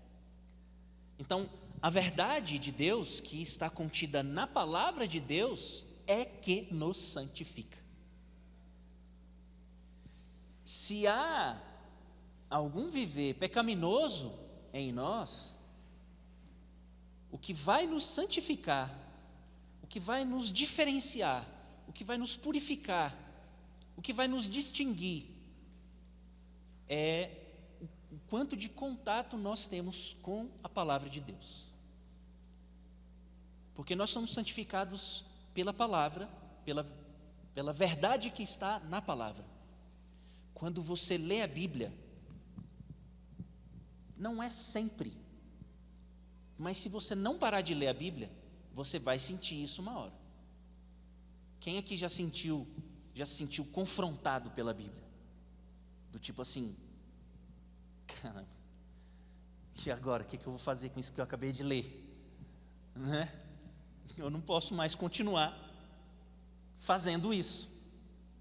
Então, a verdade de Deus que está contida na palavra de Deus é que nos santifica. Se há algum viver pecaminoso em nós, o que vai nos santificar, o que vai nos diferenciar, o que vai nos purificar, o que vai nos distinguir é o quanto de contato nós temos com a palavra de Deus. Porque nós somos santificados pela palavra, pela verdade que está na palavra. Quando você lê a Bíblia, não é sempre, mas se você não parar de ler a Bíblia, você vai sentir isso uma hora. Quem aqui já se sentiu confrontado pela Bíblia? Do tipo assim, caramba, e agora, o que eu vou fazer com isso que eu acabei de ler? Né? Eu não posso mais continuar fazendo isso,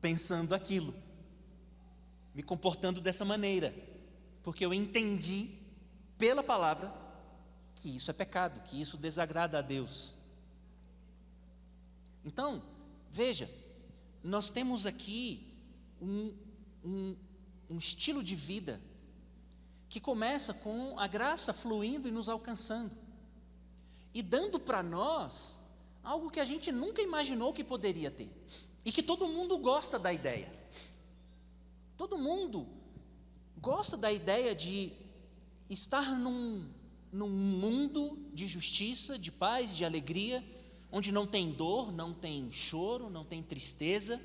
pensando aquilo, me comportando dessa maneira, porque eu entendi pela palavra que isso é pecado, que isso desagrada a Deus. Então, veja, nós temos aqui um estilo de vida que começa com a graça fluindo e nos alcançando, e dando para nós algo que a gente nunca imaginou que poderia ter, e que todo mundo gosta da ideia. Todo mundo gosta da ideia de estar num mundo de justiça, de paz, de alegria, onde não tem dor, não tem choro, não tem tristeza.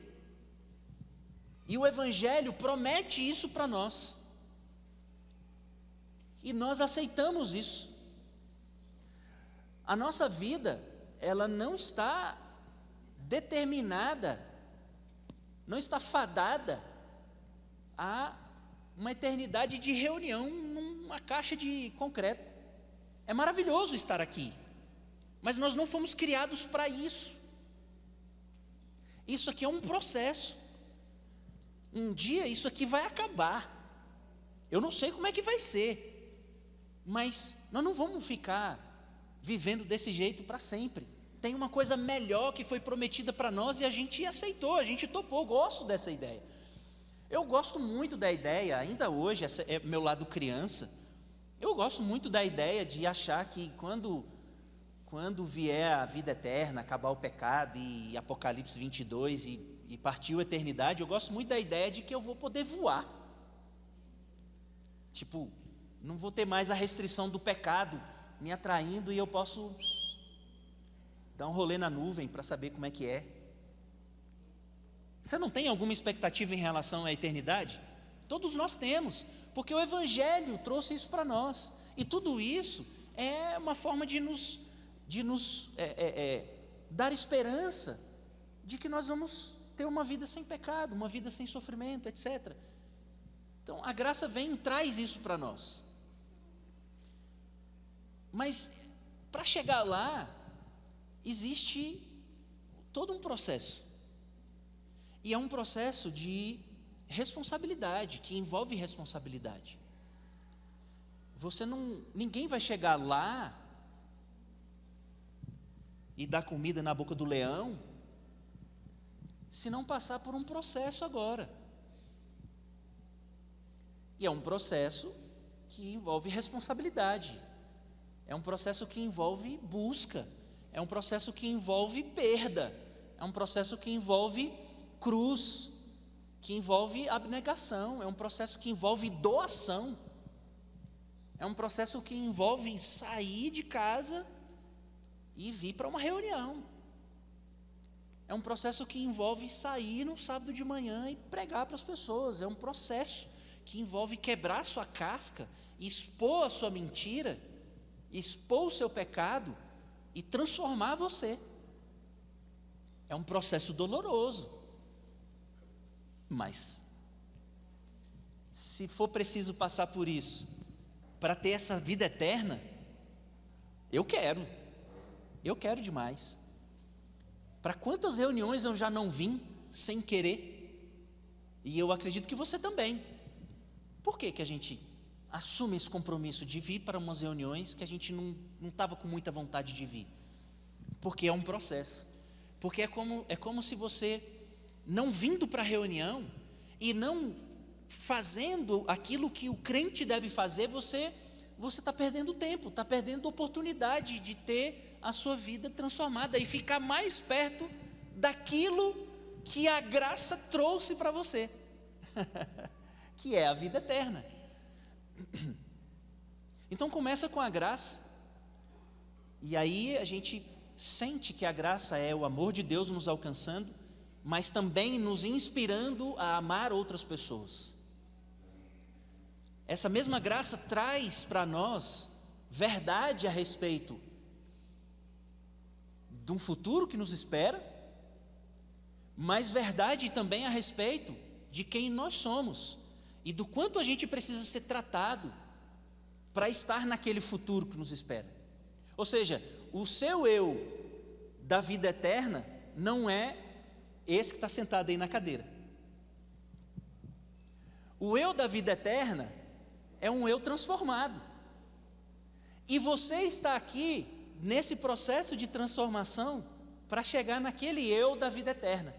E o Evangelho promete isso para nós. E nós aceitamos isso. A nossa vida, ela não está determinada, não está fadada a uma eternidade de reunião numa caixa de concreto. É maravilhoso estar aqui, mas nós não fomos criados para isso. Isso aqui é um processo. Um dia isso aqui vai acabar. Eu não sei como é que vai ser, mas nós não vamos ficar vivendo desse jeito para sempre. Tem uma coisa melhor que foi prometida para nós e a gente aceitou, a gente topou. Gosto dessa ideia. Eu gosto muito da ideia, ainda hoje, essa é meu lado criança, eu gosto muito da ideia de achar que quando vier a vida eterna, acabar o pecado e Apocalipse 22 e partiu a eternidade, eu gosto muito da ideia de que eu vou poder voar. Tipo, não vou ter mais a restrição do pecado me atraindo e eu posso dar um rolê na nuvem para saber como é que é. Você não tem alguma expectativa em relação à eternidade? Todos nós temos, porque o Evangelho trouxe isso para nós. E tudo isso é uma forma de nos dar esperança de que nós vamos ter uma vida sem pecado, uma vida sem sofrimento, etc. Então, a graça vem e traz isso para nós. Mas, para chegar lá, existe todo um processo. E é um processo de responsabilidade, que envolve responsabilidade. Ninguém vai chegar lá e dar comida na boca do leão se não passar por um processo agora. E é um processo que envolve responsabilidade. É um processo que envolve busca. É um processo que envolve perda. É um processo que envolve cruz, que envolve abnegação. É um processo que envolve doação. É um processo que envolve sair de casa e vir para uma reunião. É um processo que envolve sair no sábado de manhã e pregar para as pessoas. É um processo que envolve quebrar sua casca, expor a sua mentira, expor o seu pecado e transformar você. É um processo doloroso. Mas, se for preciso passar por isso, para ter essa vida eterna, eu quero demais. Para quantas reuniões eu já não vim sem querer? E eu acredito que você também. Por que a gente assume esse compromisso de vir para umas reuniões que a gente não estava com muita vontade de vir? Porque é um processo. Porque é como se você, não vindo para a reunião e não fazendo aquilo que o crente deve fazer, você está perdendo tempo, está perdendo oportunidade de ter a sua vida transformada e ficar mais perto daquilo que a graça trouxe para você, que é a vida eterna. Então começa com a graça, e aí a gente sente que a graça é o amor de Deus nos alcançando, mas também nos inspirando a amar outras pessoas. Essa mesma graça traz para nós verdade a respeito de um futuro que nos espera, mas verdade também a respeito de quem nós somos e do quanto a gente precisa ser tratado para estar naquele futuro que nos espera. Ou seja, o seu eu da vida eterna não é esse que está sentado aí na cadeira. O eu da vida eterna é um eu transformado. E você está aqui nesse processo de transformação para chegar naquele eu da vida eterna.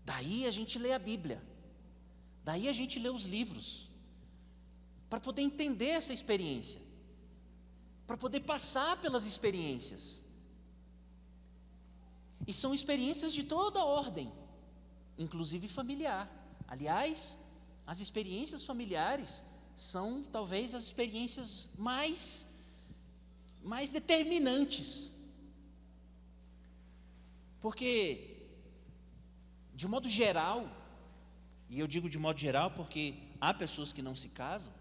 Daí a gente lê a Bíblia, daí a gente lê os livros, para poder entender essa experiência, para poder passar pelas experiências. E são experiências de toda ordem, inclusive familiar. Aliás, as experiências familiares são talvez as experiências mais determinantes. Porque, de modo geral, e eu digo de modo geral porque há pessoas que não se casam,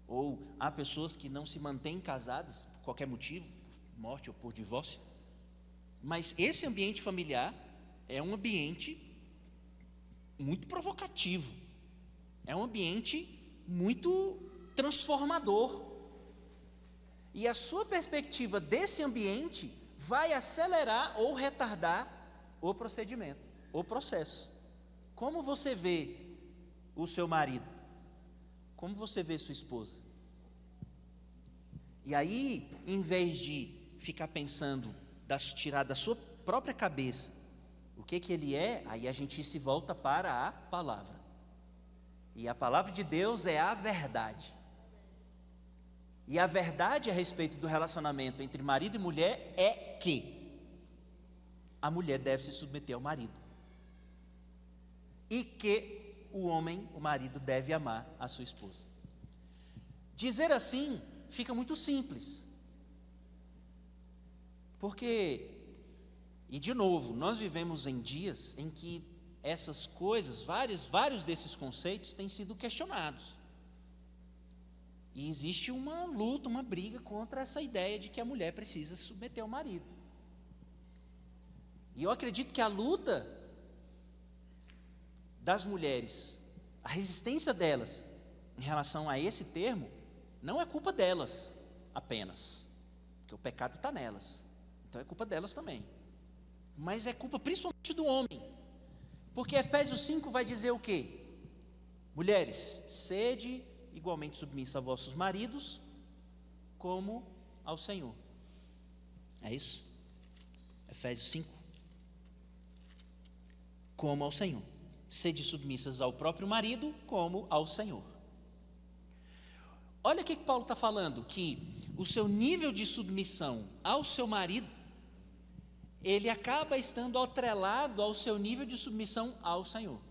ou há pessoas que não se mantêm casadas por qualquer motivo, por morte ou por divórcio, mas esse ambiente familiar é um ambiente muito provocativo, é um ambiente muito transformador, e a sua perspectiva desse ambiente vai acelerar ou retardar o procedimento, o processo. Como você vê o seu marido? Como você vê sua esposa? E aí, em vez de ficar pensando, tirar da sua própria cabeça o que ele é, aí a gente se volta para a palavra. E a palavra de Deus é a verdade. E a verdade a respeito do relacionamento entre marido e mulher é que a mulher deve se submeter ao marido. E que o marido deve amar a sua esposa. Dizer assim fica muito simples. Porque, e de novo, nós vivemos em dias em que essas coisas, vários desses conceitos têm sido questionados. E existe uma luta, uma briga contra essa ideia de que a mulher precisa se submeter ao marido. E eu acredito que a luta das mulheres, a resistência delas em relação a esse termo, não é culpa delas apenas, porque o pecado está nelas, então é culpa delas também, mas é culpa principalmente do homem, porque Efésios 5 vai dizer o quê? Mulheres, sede igualmente submissa a vossos maridos, como ao Senhor. É isso? Efésios 5. Como ao Senhor. Sede submissas ao próprio marido, como ao Senhor. Olha o que Paulo está falando, que o seu nível de submissão ao seu marido, ele acaba estando atrelado ao seu nível de submissão ao Senhor.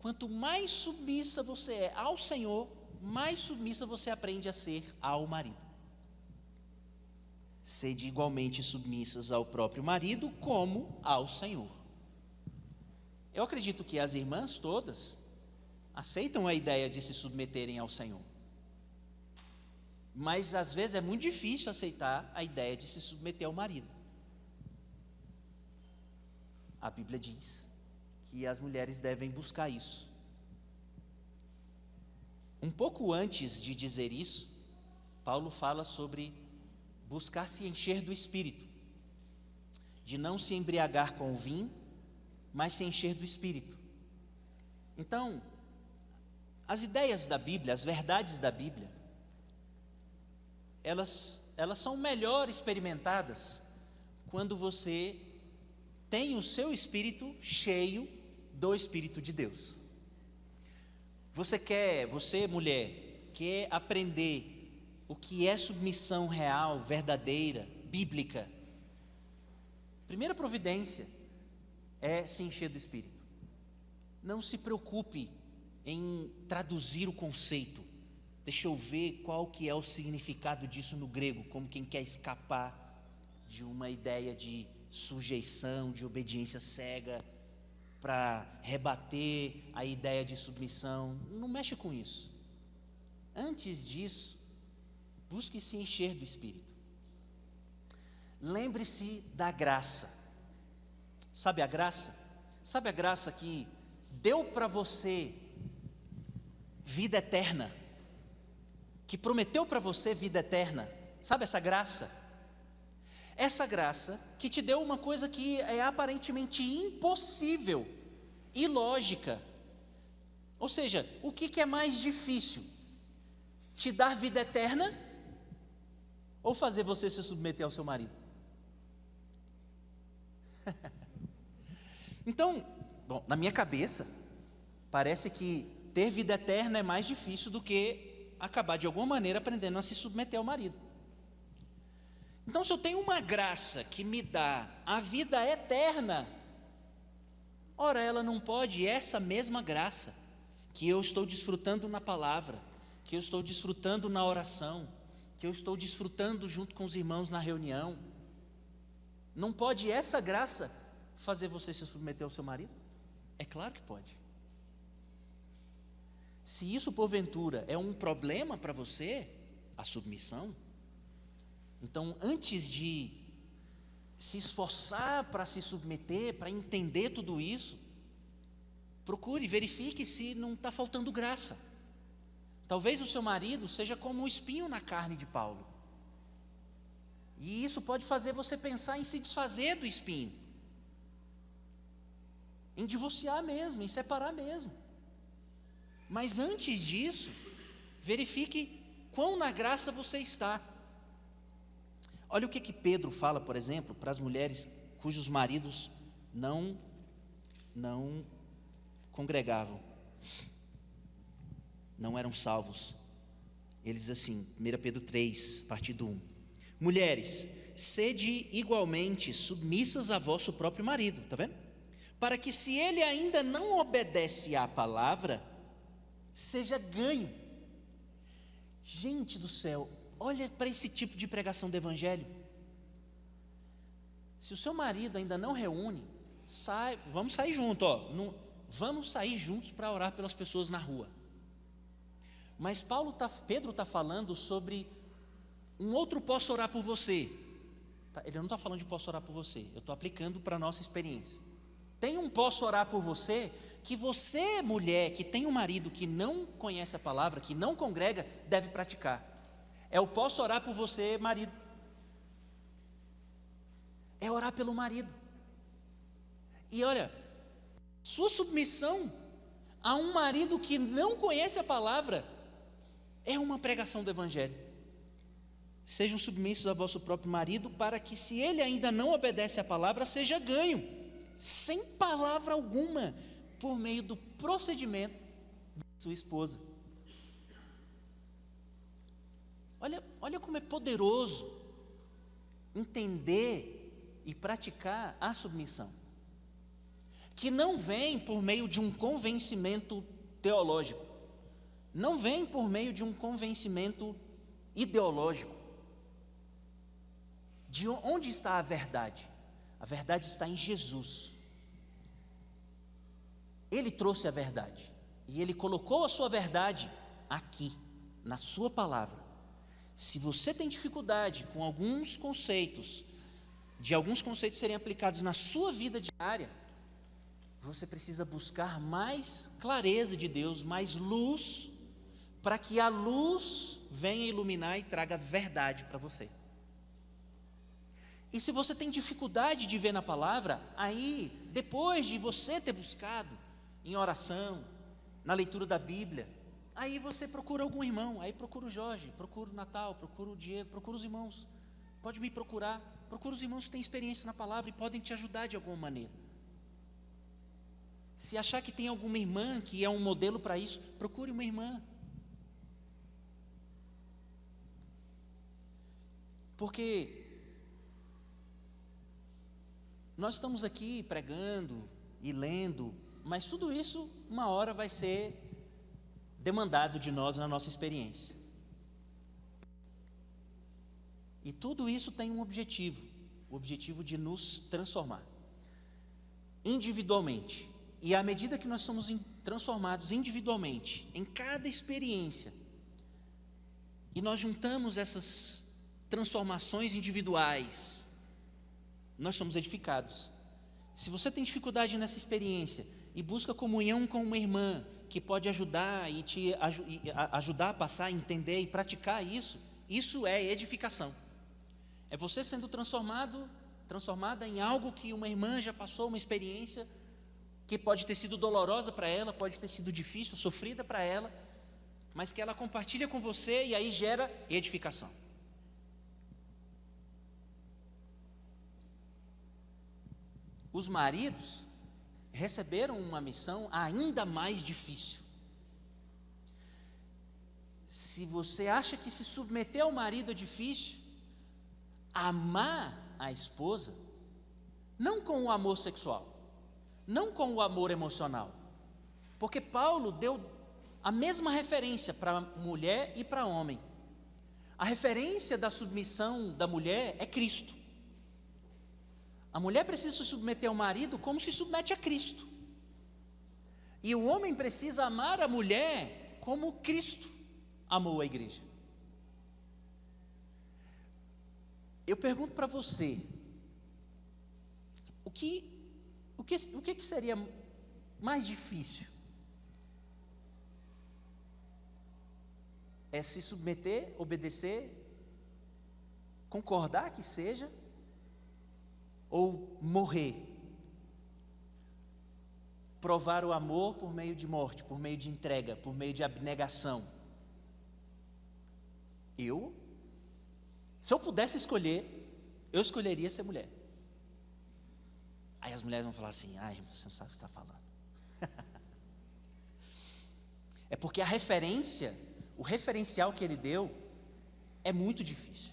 Quanto mais submissa você é ao Senhor, mais submissa você aprende a ser ao marido. Sede igualmente submissas ao próprio marido, como ao Senhor. Eu acredito que as irmãs todas aceitam a ideia de se submeterem ao Senhor. Mas às vezes é muito difícil aceitar a ideia de se submeter ao marido. A Bíblia diz que as mulheres devem buscar isso. Um pouco antes de dizer isso, Paulo fala sobre buscar se encher do Espírito, de não se embriagar com o vinho, mas se encher do Espírito. Então, as ideias da Bíblia, as verdades da Bíblia, elas são melhor experimentadas quando você tem o seu espírito cheio do Espírito de Deus. Você mulher, quer aprender o que é submissão real, verdadeira, bíblica? Primeira providência é se encher do Espírito. Não se preocupe em traduzir o conceito. Deixa eu ver qual que é o significado disso no grego, como quem quer escapar de uma ideia de sujeição, de obediência cega, para rebater a ideia de submissão. Não mexe com isso. Antes disso, busque se encher do Espírito. Lembre-se da graça. Sabe a graça? Sabe a graça que deu para você vida eterna? Que prometeu para você vida eterna? Sabe essa graça? Essa graça que te deu uma coisa que é aparentemente impossível, ilógica. Ou seja, o que é mais difícil? Te dar vida eterna ou fazer você se submeter ao seu marido? Então, bom, na minha cabeça, parece que ter vida eterna é mais difícil do que acabar de alguma maneira aprendendo a se submeter ao marido. Então, se eu tenho uma graça que me dá a vida eterna, ora, ela não pode, essa mesma graça que eu estou desfrutando na palavra, que eu estou desfrutando na oração, que eu estou desfrutando junto com os irmãos na reunião, não pode essa graça fazer você se submeter ao seu marido? É claro que pode. Se isso porventura é um problema para você, a submissão, então antes de se esforçar para se submeter, para entender tudo isso, procure, verifique se não está faltando graça. Talvez o seu marido seja como um espinho na carne de Paulo, e isso pode fazer você pensar em se desfazer do espinho, em divorciar mesmo, em separar mesmo. Mas antes disso, verifique quão na graça você está. Olha o que Pedro fala, por exemplo, para as mulheres cujos maridos não congregavam, não eram salvos. Ele diz assim, 1 Pedro 3, partir do 1: Mulheres, sede igualmente submissas a vosso próprio marido, está vendo? Para que, se ele ainda não obedece à palavra, seja ganho. Gente do céu, olha para esse tipo de pregação do Evangelho. Se o seu marido ainda não reúne, vamos sair juntos, vamos sair juntos para orar pelas pessoas na rua. Mas Pedro está falando sobre um outro posso orar por você. Ele não está falando de posso orar por você, eu estou aplicando para a nossa experiência. Tem um posso orar por você, que você, mulher, que tem um marido que não conhece a palavra, que não congrega, deve praticar. É o posso orar por você, marido. É orar pelo marido. E olha, sua submissão a um marido que não conhece a palavra é uma pregação do Evangelho. Sejam submissos a vosso próprio marido, para que, se ele ainda não obedece à palavra, seja ganho, sem palavra alguma, por meio do procedimento de sua esposa. Olha como é poderoso entender e praticar a submissão, que não vem por meio de um convencimento teológico, não vem por meio de um convencimento ideológico. De onde está a verdade? A verdade está em Jesus. Ele trouxe a verdade, e Ele colocou a sua verdade aqui, na sua palavra. Se você tem dificuldade com alguns conceitos serem aplicados na sua vida diária, você precisa buscar mais clareza de Deus, mais luz, para que a luz venha iluminar e traga verdade para você. E se você tem dificuldade de ver na palavra, aí, depois de você ter buscado em oração, na leitura da Bíblia, aí você procura algum irmão, aí procura o Jorge, procura o Natal, procura o Diego, procura os irmãos, pode me procurar, procura os irmãos que têm experiência na palavra e podem te ajudar de alguma maneira. Se achar que tem alguma irmã que é um modelo para isso, procure uma irmã. Porque nós estamos aqui pregando e lendo, mas tudo isso uma hora vai ser demandado de nós na nossa experiência. E tudo isso tem um objetivo, o objetivo de nos transformar individualmente. E à medida que nós somos transformados individualmente, em cada experiência, e nós juntamos essas transformações individuais, nós somos edificados. Se você tem dificuldade nessa experiência e busca comunhão com uma irmã que pode ajudar e te ajudar a passar, a entender e praticar isso, isso é edificação. É você sendo transformada em algo que uma irmã já passou, uma experiência que pode ter sido dolorosa para ela, pode ter sido difícil, sofrida para ela, mas que ela compartilha com você e aí gera edificação. Os maridos receberam uma missão ainda mais difícil. Se você acha que se submeter ao marido é difícil, amar a esposa, não com o amor sexual, não com o amor emocional, porque Paulo deu a mesma referência para mulher e para homem. A referência da submissão da mulher é Cristo. A mulher precisa se submeter ao marido como se submete a Cristo. E o homem precisa amar a mulher como Cristo amou a igreja. Eu pergunto para você, o que seria mais difícil? É se submeter, obedecer, concordar que seja, ou morrer? Provar o amor por meio de morte, por meio de entrega, por meio de abnegação. Se eu pudesse escolher, eu escolheria ser mulher. Aí as mulheres vão falar assim: ai, você não sabe o que você está falando. É porque o referencial que ele deu é muito difícil.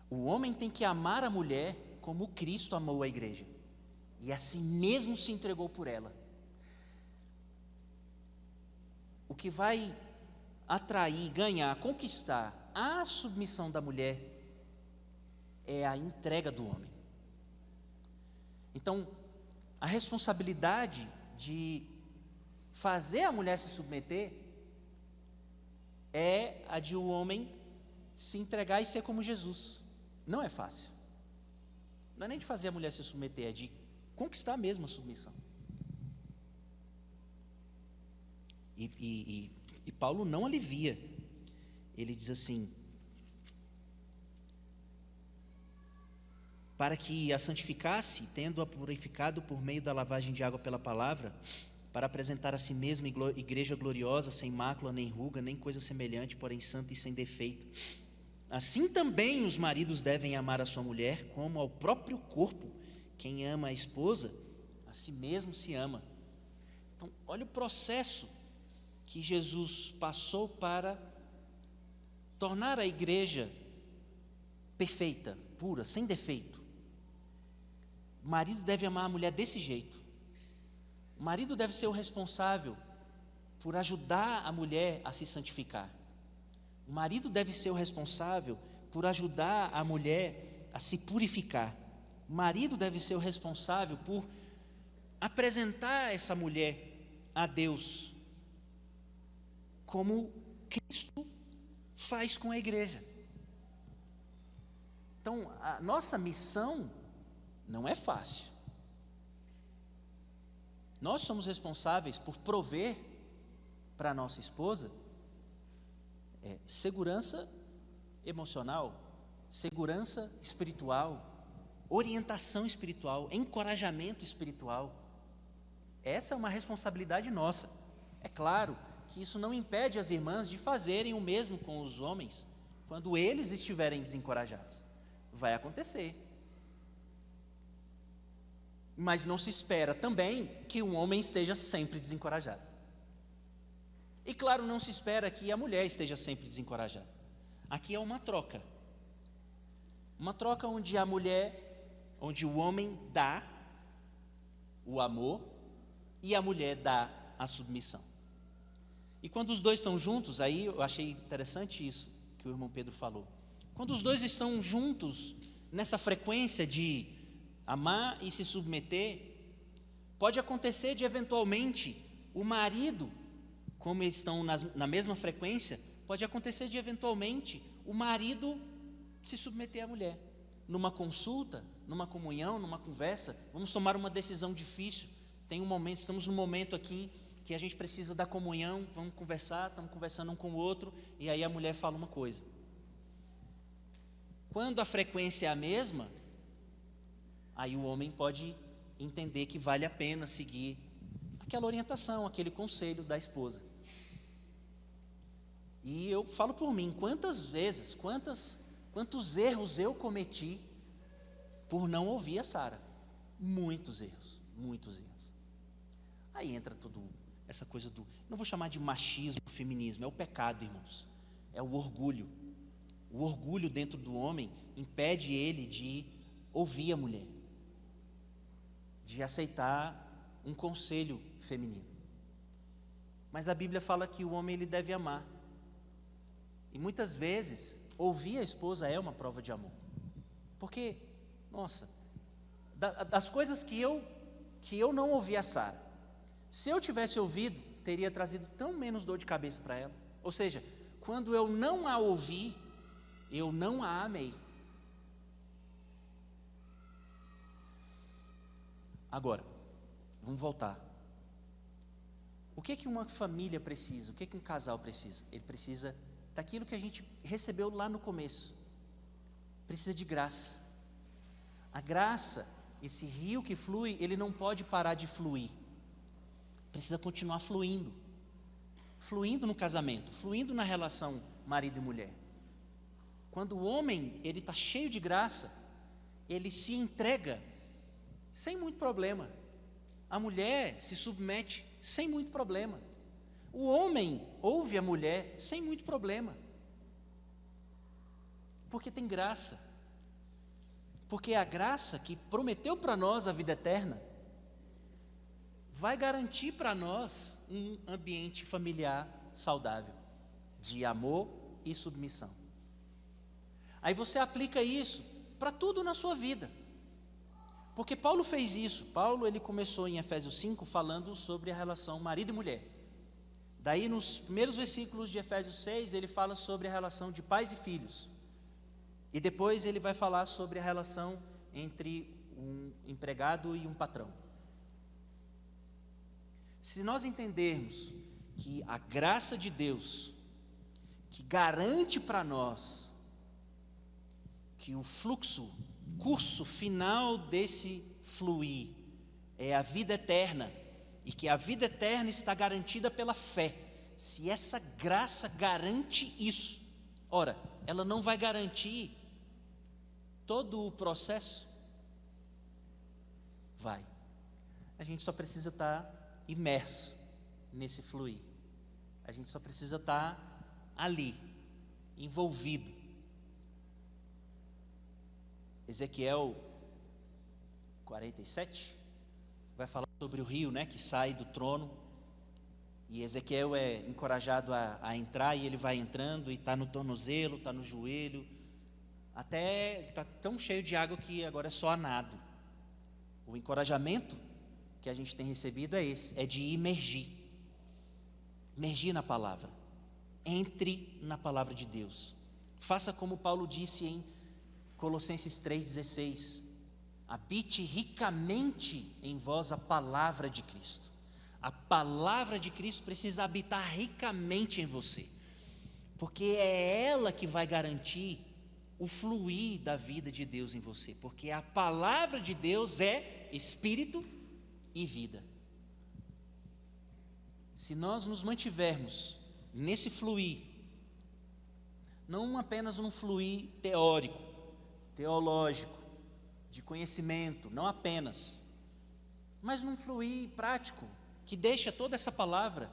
O homem tem que amar a mulher como Cristo amou a igreja, e assim mesmo se entregou por ela. O que vai atrair, ganhar, conquistar a submissão da mulher é a entrega do homem. Então, a responsabilidade de fazer a mulher se submeter é a de o homem se entregar e ser como Jesus. Não é fácil. Não é nem de fazer a mulher se submeter, é de conquistar mesmo a submissão. E Paulo não alivia. Ele diz assim: para que a santificasse, tendo-a purificado por meio da lavagem de água pela palavra, para apresentar a si mesmo igreja gloriosa, sem mácula, nem ruga, nem coisa semelhante, porém santa e sem defeito. Assim também os maridos devem amar a sua mulher como ao próprio corpo. Quem ama a esposa, a si mesmo se ama. Então, olha o processo que Jesus passou para tornar a igreja perfeita, pura, sem defeito. O marido deve amar a mulher desse jeito. O marido deve ser o responsável por ajudar a mulher a se santificar. O marido deve ser o responsável por ajudar a mulher a se purificar. O marido deve ser o responsável por apresentar essa mulher a Deus, como Cristo faz com a igreja. Então, a nossa missão não é fácil. Nós somos responsáveis por prover para a nossa esposa segurança emocional, segurança espiritual, orientação espiritual, encorajamento espiritual. Essa é uma responsabilidade nossa. É claro que isso não impede as irmãs de fazerem o mesmo com os homens quando eles estiverem desencorajados. Vai acontecer. Mas não se espera também que um homem esteja sempre desencorajado. E claro, não se espera que a mulher esteja sempre desencorajada. Aqui é uma troca. Uma troca onde onde o homem dá o amor e a mulher dá a submissão. E quando os dois estão juntos, aí eu achei interessante isso que o irmão Pedro falou. Quando os dois estão juntos nessa frequência de amar e se submeter, pode acontecer de eventualmente o marido, como eles estão na mesma frequência, pode acontecer de eventualmente o marido se submeter à mulher. Numa consulta, numa comunhão, numa conversa, vamos tomar uma decisão difícil. Estamos num momento aqui que a gente precisa da comunhão, vamos conversar, estamos conversando um com o outro, e aí a mulher fala uma coisa. Quando a frequência é a mesma, aí o homem pode entender que vale a pena seguir aquela orientação, aquele conselho da esposa. E eu falo por mim, quantos erros eu cometi por não ouvir a Sara. Muitos erros, muitos erros. Aí entra tudo essa coisa não vou chamar de machismo, feminismo, é o pecado, irmãos. É o orgulho. O orgulho dentro do homem impede ele de ouvir a mulher, de aceitar um conselho feminino. Mas a Bíblia fala que o homem ele deve amar. E muitas vezes, ouvir a esposa é uma prova de amor. Porque, nossa, das coisas que eu não ouvi a Sara, se eu tivesse ouvido, teria trazido tão menos dor de cabeça para ela. Ou seja, quando eu não a ouvi, eu não a amei. Agora, vamos voltar. O que uma família precisa? O que um casal precisa? Ele precisa daquilo que a gente recebeu lá no começo. Precisa de graça. A graça, esse rio que flui, ele não pode parar de fluir. Precisa continuar fluindo. Fluindo no casamento, fluindo na relação marido e mulher. Quando o homem, ele está cheio de graça, ele se entrega sem muito problema. A mulher se submete sem muito problema. O homem ouve a mulher sem muito problema. Porque tem graça. Porque a graça que prometeu para nós a vida eterna vai garantir para nós um ambiente familiar saudável, de amor e submissão. Aí você aplica isso para tudo na sua vida. Porque Paulo fez isso. Paulo ele começou em Efésios 5 falando sobre a relação marido e mulher. Daí nos primeiros versículos de Efésios 6 ele fala sobre a relação de pais e filhos. E depois ele vai falar sobre a relação entre um empregado e um patrão. Se nós entendermos que a graça de Deus, que garante para nós que o curso final desse fluir é a vida eterna, e que a vida eterna está garantida pela fé, se essa graça garante isso, ora, ela não vai garantir todo o processo? Vai. A gente só precisa estar imerso nesse fluir. A gente só precisa estar ali, envolvido. Ezequiel 47 vai falar sobre o rio, né, que sai do trono. E Ezequiel é encorajado a entrar, e ele vai entrando, e está no tornozelo, está no joelho, até está tão cheio de água que agora é só a nado. O encorajamento que a gente tem recebido é esse, é de imergir na palavra, entre na palavra de Deus. Faça como Paulo disse em Colossenses 3,16, habite ricamente em vós a palavra de Cristo. A palavra de Cristo precisa habitar ricamente em você, porque é ela que vai garantir o fluir da vida de Deus em você, porque a palavra de Deus é espírito e vida. Se nós nos mantivermos nesse fluir, não apenas num fluir teórico, teológico, de conhecimento, não apenas, mas num fluir prático, que deixa toda essa palavra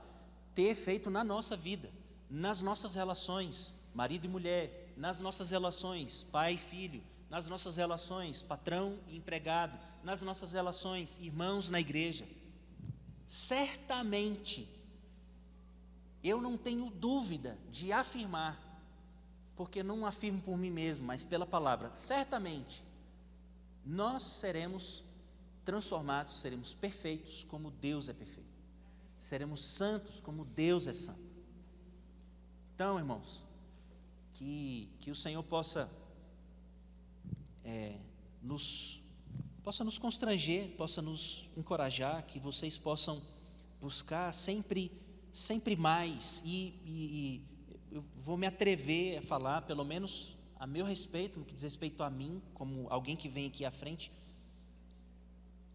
ter efeito na nossa vida, nas nossas relações, marido e mulher, nas nossas relações, pai e filho, nas nossas relações, patrão e empregado, nas nossas relações, irmãos na igreja. Certamente, eu não tenho dúvida de afirmar, porque não afirmo por mim mesmo, mas pela palavra, certamente, nós seremos transformados, seremos perfeitos como Deus é perfeito, seremos santos como Deus é santo. Então, irmãos, que o Senhor possa nos constranger, possa nos encorajar, que vocês possam buscar sempre mais, e eu vou me atrever a falar, pelo menos a meu respeito, no que diz respeito a mim, como alguém que vem aqui à frente,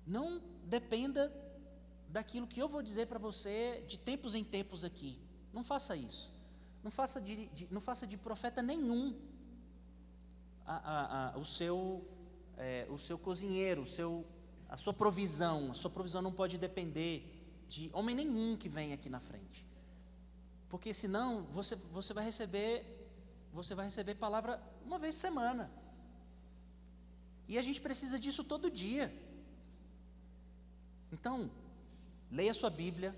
não dependa daquilo que eu vou dizer para você de tempos em tempos aqui. Não faça isso. Não faça de profeta nenhum o seu cozinheiro, a sua provisão. A sua provisão não pode depender de homem nenhum que vem aqui na frente, porque senão você vai receber palavra uma vez por semana, e a gente precisa disso todo dia. Então, leia a sua Bíblia,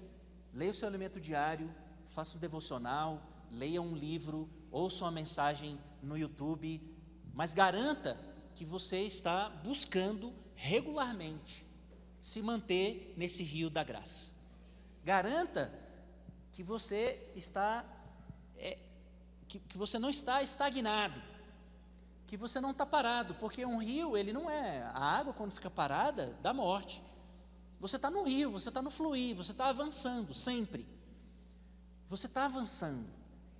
leia o seu alimento diário, faça um devocional, leia um livro, ouça uma mensagem no YouTube, mas garanta que você está buscando regularmente se manter nesse rio da graça. Garanta que você que você não está estagnado, que você não está parado, porque um rio, ele não é, a água quando fica parada, dá morte. Você está no rio, você está no fluir, você está avançando sempre, você está avançando.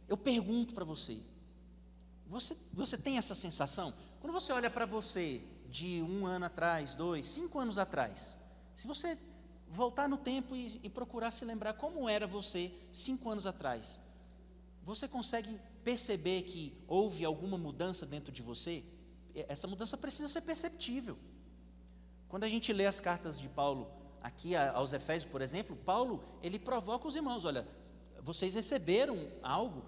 Eu pergunto para você tem essa sensação? Quando você olha para você de 1 ano atrás, 2, 5 anos atrás, se você voltar no tempo e procurar se lembrar como era você 5 anos atrás, você consegue perceber que houve alguma mudança dentro de você? Essa mudança precisa ser perceptível. Quando a gente lê as cartas de Paulo aqui aos Efésios, por exemplo, Paulo, ele provoca os irmãos: olha, vocês receberam algo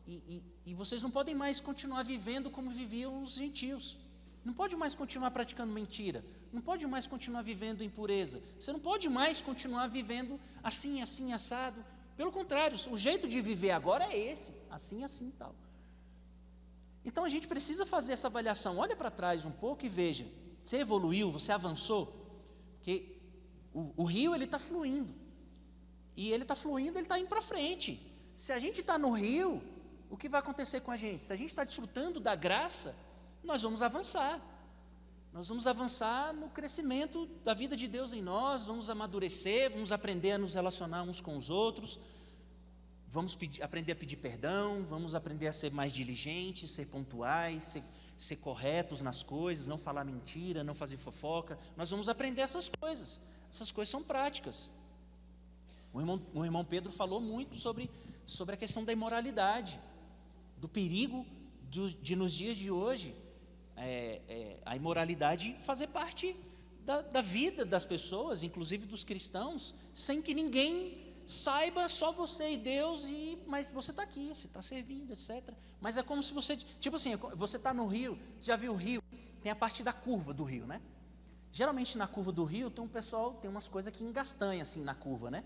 e vocês não podem mais continuar vivendo como viviam os gentios. Não pode mais continuar praticando mentira, não pode mais continuar vivendo impureza, você não pode mais continuar vivendo assim, assado. Pelo contrário, o jeito de viver agora é esse, assim e tal. Então a gente precisa fazer essa avaliação. Olha para trás um pouco e veja, você evoluiu, você avançou, porque o rio, ele está fluindo, e ele está fluindo, ele está indo para frente. Se a gente está no rio, o que vai acontecer com a gente? Se a gente está desfrutando da graça, nós vamos avançar. Nós vamos avançar no crescimento da vida de Deus em nós, vamos amadurecer, vamos aprender a nos relacionar uns com os outros, vamos aprender a pedir perdão, vamos aprender a ser mais diligentes, ser pontuais, ser corretos nas coisas, não falar mentira, não fazer fofoca. Nós vamos aprender essas coisas são práticas. O irmão Pedro falou muito sobre a questão da imoralidade, do perigo de nos dias de hoje, a imoralidade fazer parte da vida das pessoas, inclusive dos cristãos, sem que ninguém saiba, só você e Deus, mas você está aqui, você está servindo, etc. Mas é como se você, tipo assim, você está no rio, você já viu o rio, tem a parte da curva do rio, né? Geralmente na curva do rio tem tem umas coisas que engastanham assim na curva, né?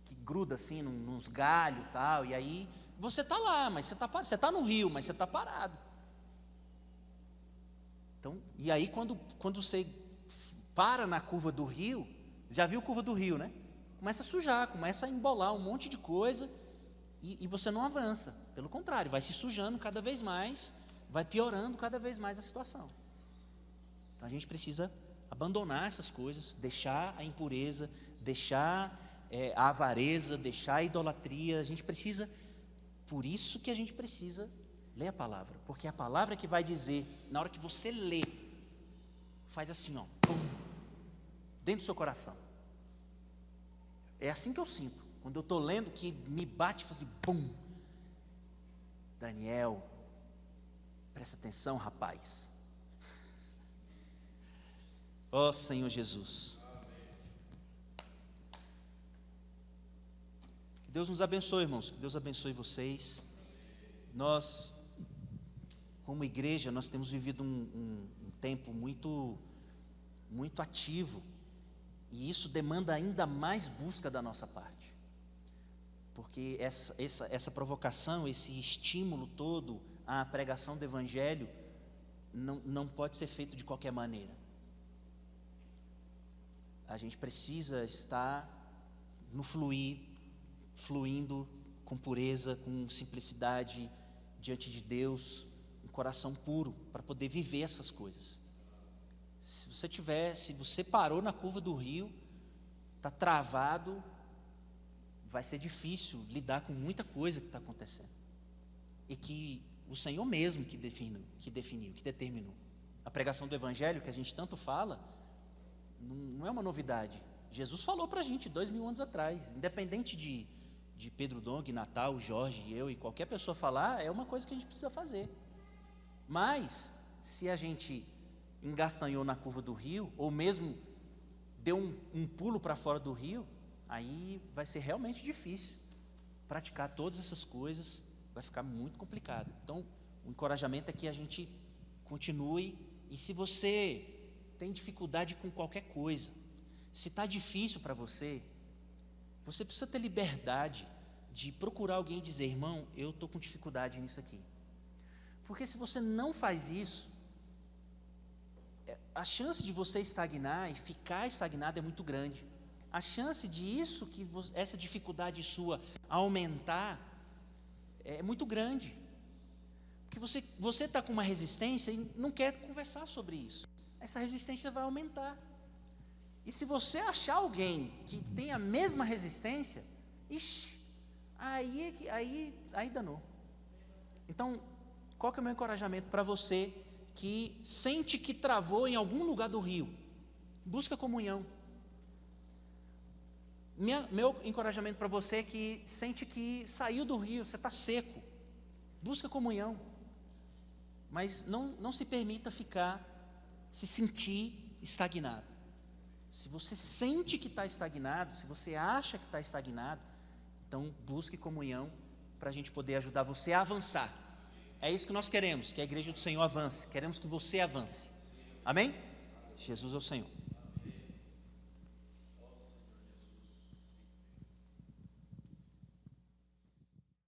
Que gruda assim nos galhos e tal, e aí você está lá, mas você está no rio, mas você está parado. Então, e aí quando você para na curva do rio, já viu a curva do rio, né? Começa a sujar, começa a embolar um monte de coisa e você não avança. Pelo contrário, vai se sujando cada vez mais, vai piorando cada vez mais a situação. Então a gente precisa abandonar essas coisas, deixar a impureza, deixar a avareza, deixar a idolatria. A gente precisa, por isso que a gente precisa ler a palavra, porque é a palavra que vai dizer, na hora que você lê, faz assim, ó, pum, dentro do seu coração. É assim que eu sinto, quando eu estou lendo, que me bate e faz assim, bum. Daniel, presta atenção, rapaz. Ó Senhor Jesus. Que Deus nos abençoe, irmãos, que Deus abençoe vocês. Nós, como igreja, nós temos vivido um tempo muito ativo, e isso demanda ainda mais busca da nossa parte, porque essa provocação, esse estímulo todo à pregação do Evangelho não pode ser feito de qualquer maneira. A gente precisa estar no fluindo com pureza, com simplicidade diante de Deus, um coração puro, para poder viver essas coisas. Se você parou na curva do rio, está travado, vai ser difícil lidar com muita coisa que está acontecendo. E que o Senhor mesmo que determinou. A pregação do Evangelho, que a gente tanto fala, não é uma novidade. Jesus falou para a gente 2000 anos atrás, independente de Pedro Dong, Natal, Jorge, eu e qualquer pessoa falar, é uma coisa que a gente precisa fazer. Mas, se a gente engastanhou na curva do rio, ou mesmo deu um pulo para fora do rio, aí vai ser realmente difícil praticar todas essas coisas, vai ficar muito complicado. Então, o encorajamento é que a gente continue, e se você tem dificuldade com qualquer coisa, se está difícil para você precisa ter liberdade de procurar alguém e dizer, irmão, eu estou com dificuldade nisso aqui. Porque se você não faz isso, a chance de você estagnar e ficar estagnado é muito grande. A chance de essa dificuldade sua aumentar é muito grande. Porque você está com uma resistência e não quer conversar sobre isso. Essa resistência vai aumentar. E se você achar alguém que tem a mesma resistência, aí danou. Então, qual que é o meu encorajamento para você que sente que travou em algum lugar do rio? Busca comunhão. Meu encorajamento para você que sente que saiu do rio, você está seco, busca comunhão. Mas não se permita se sentir estagnado. Se você sente que está estagnado, se você acha que está estagnado, então busque comunhão para a gente poder ajudar você a avançar. É isso que nós queremos, que a igreja do Senhor avance. Queremos que você avance. Amém? Jesus é o Senhor.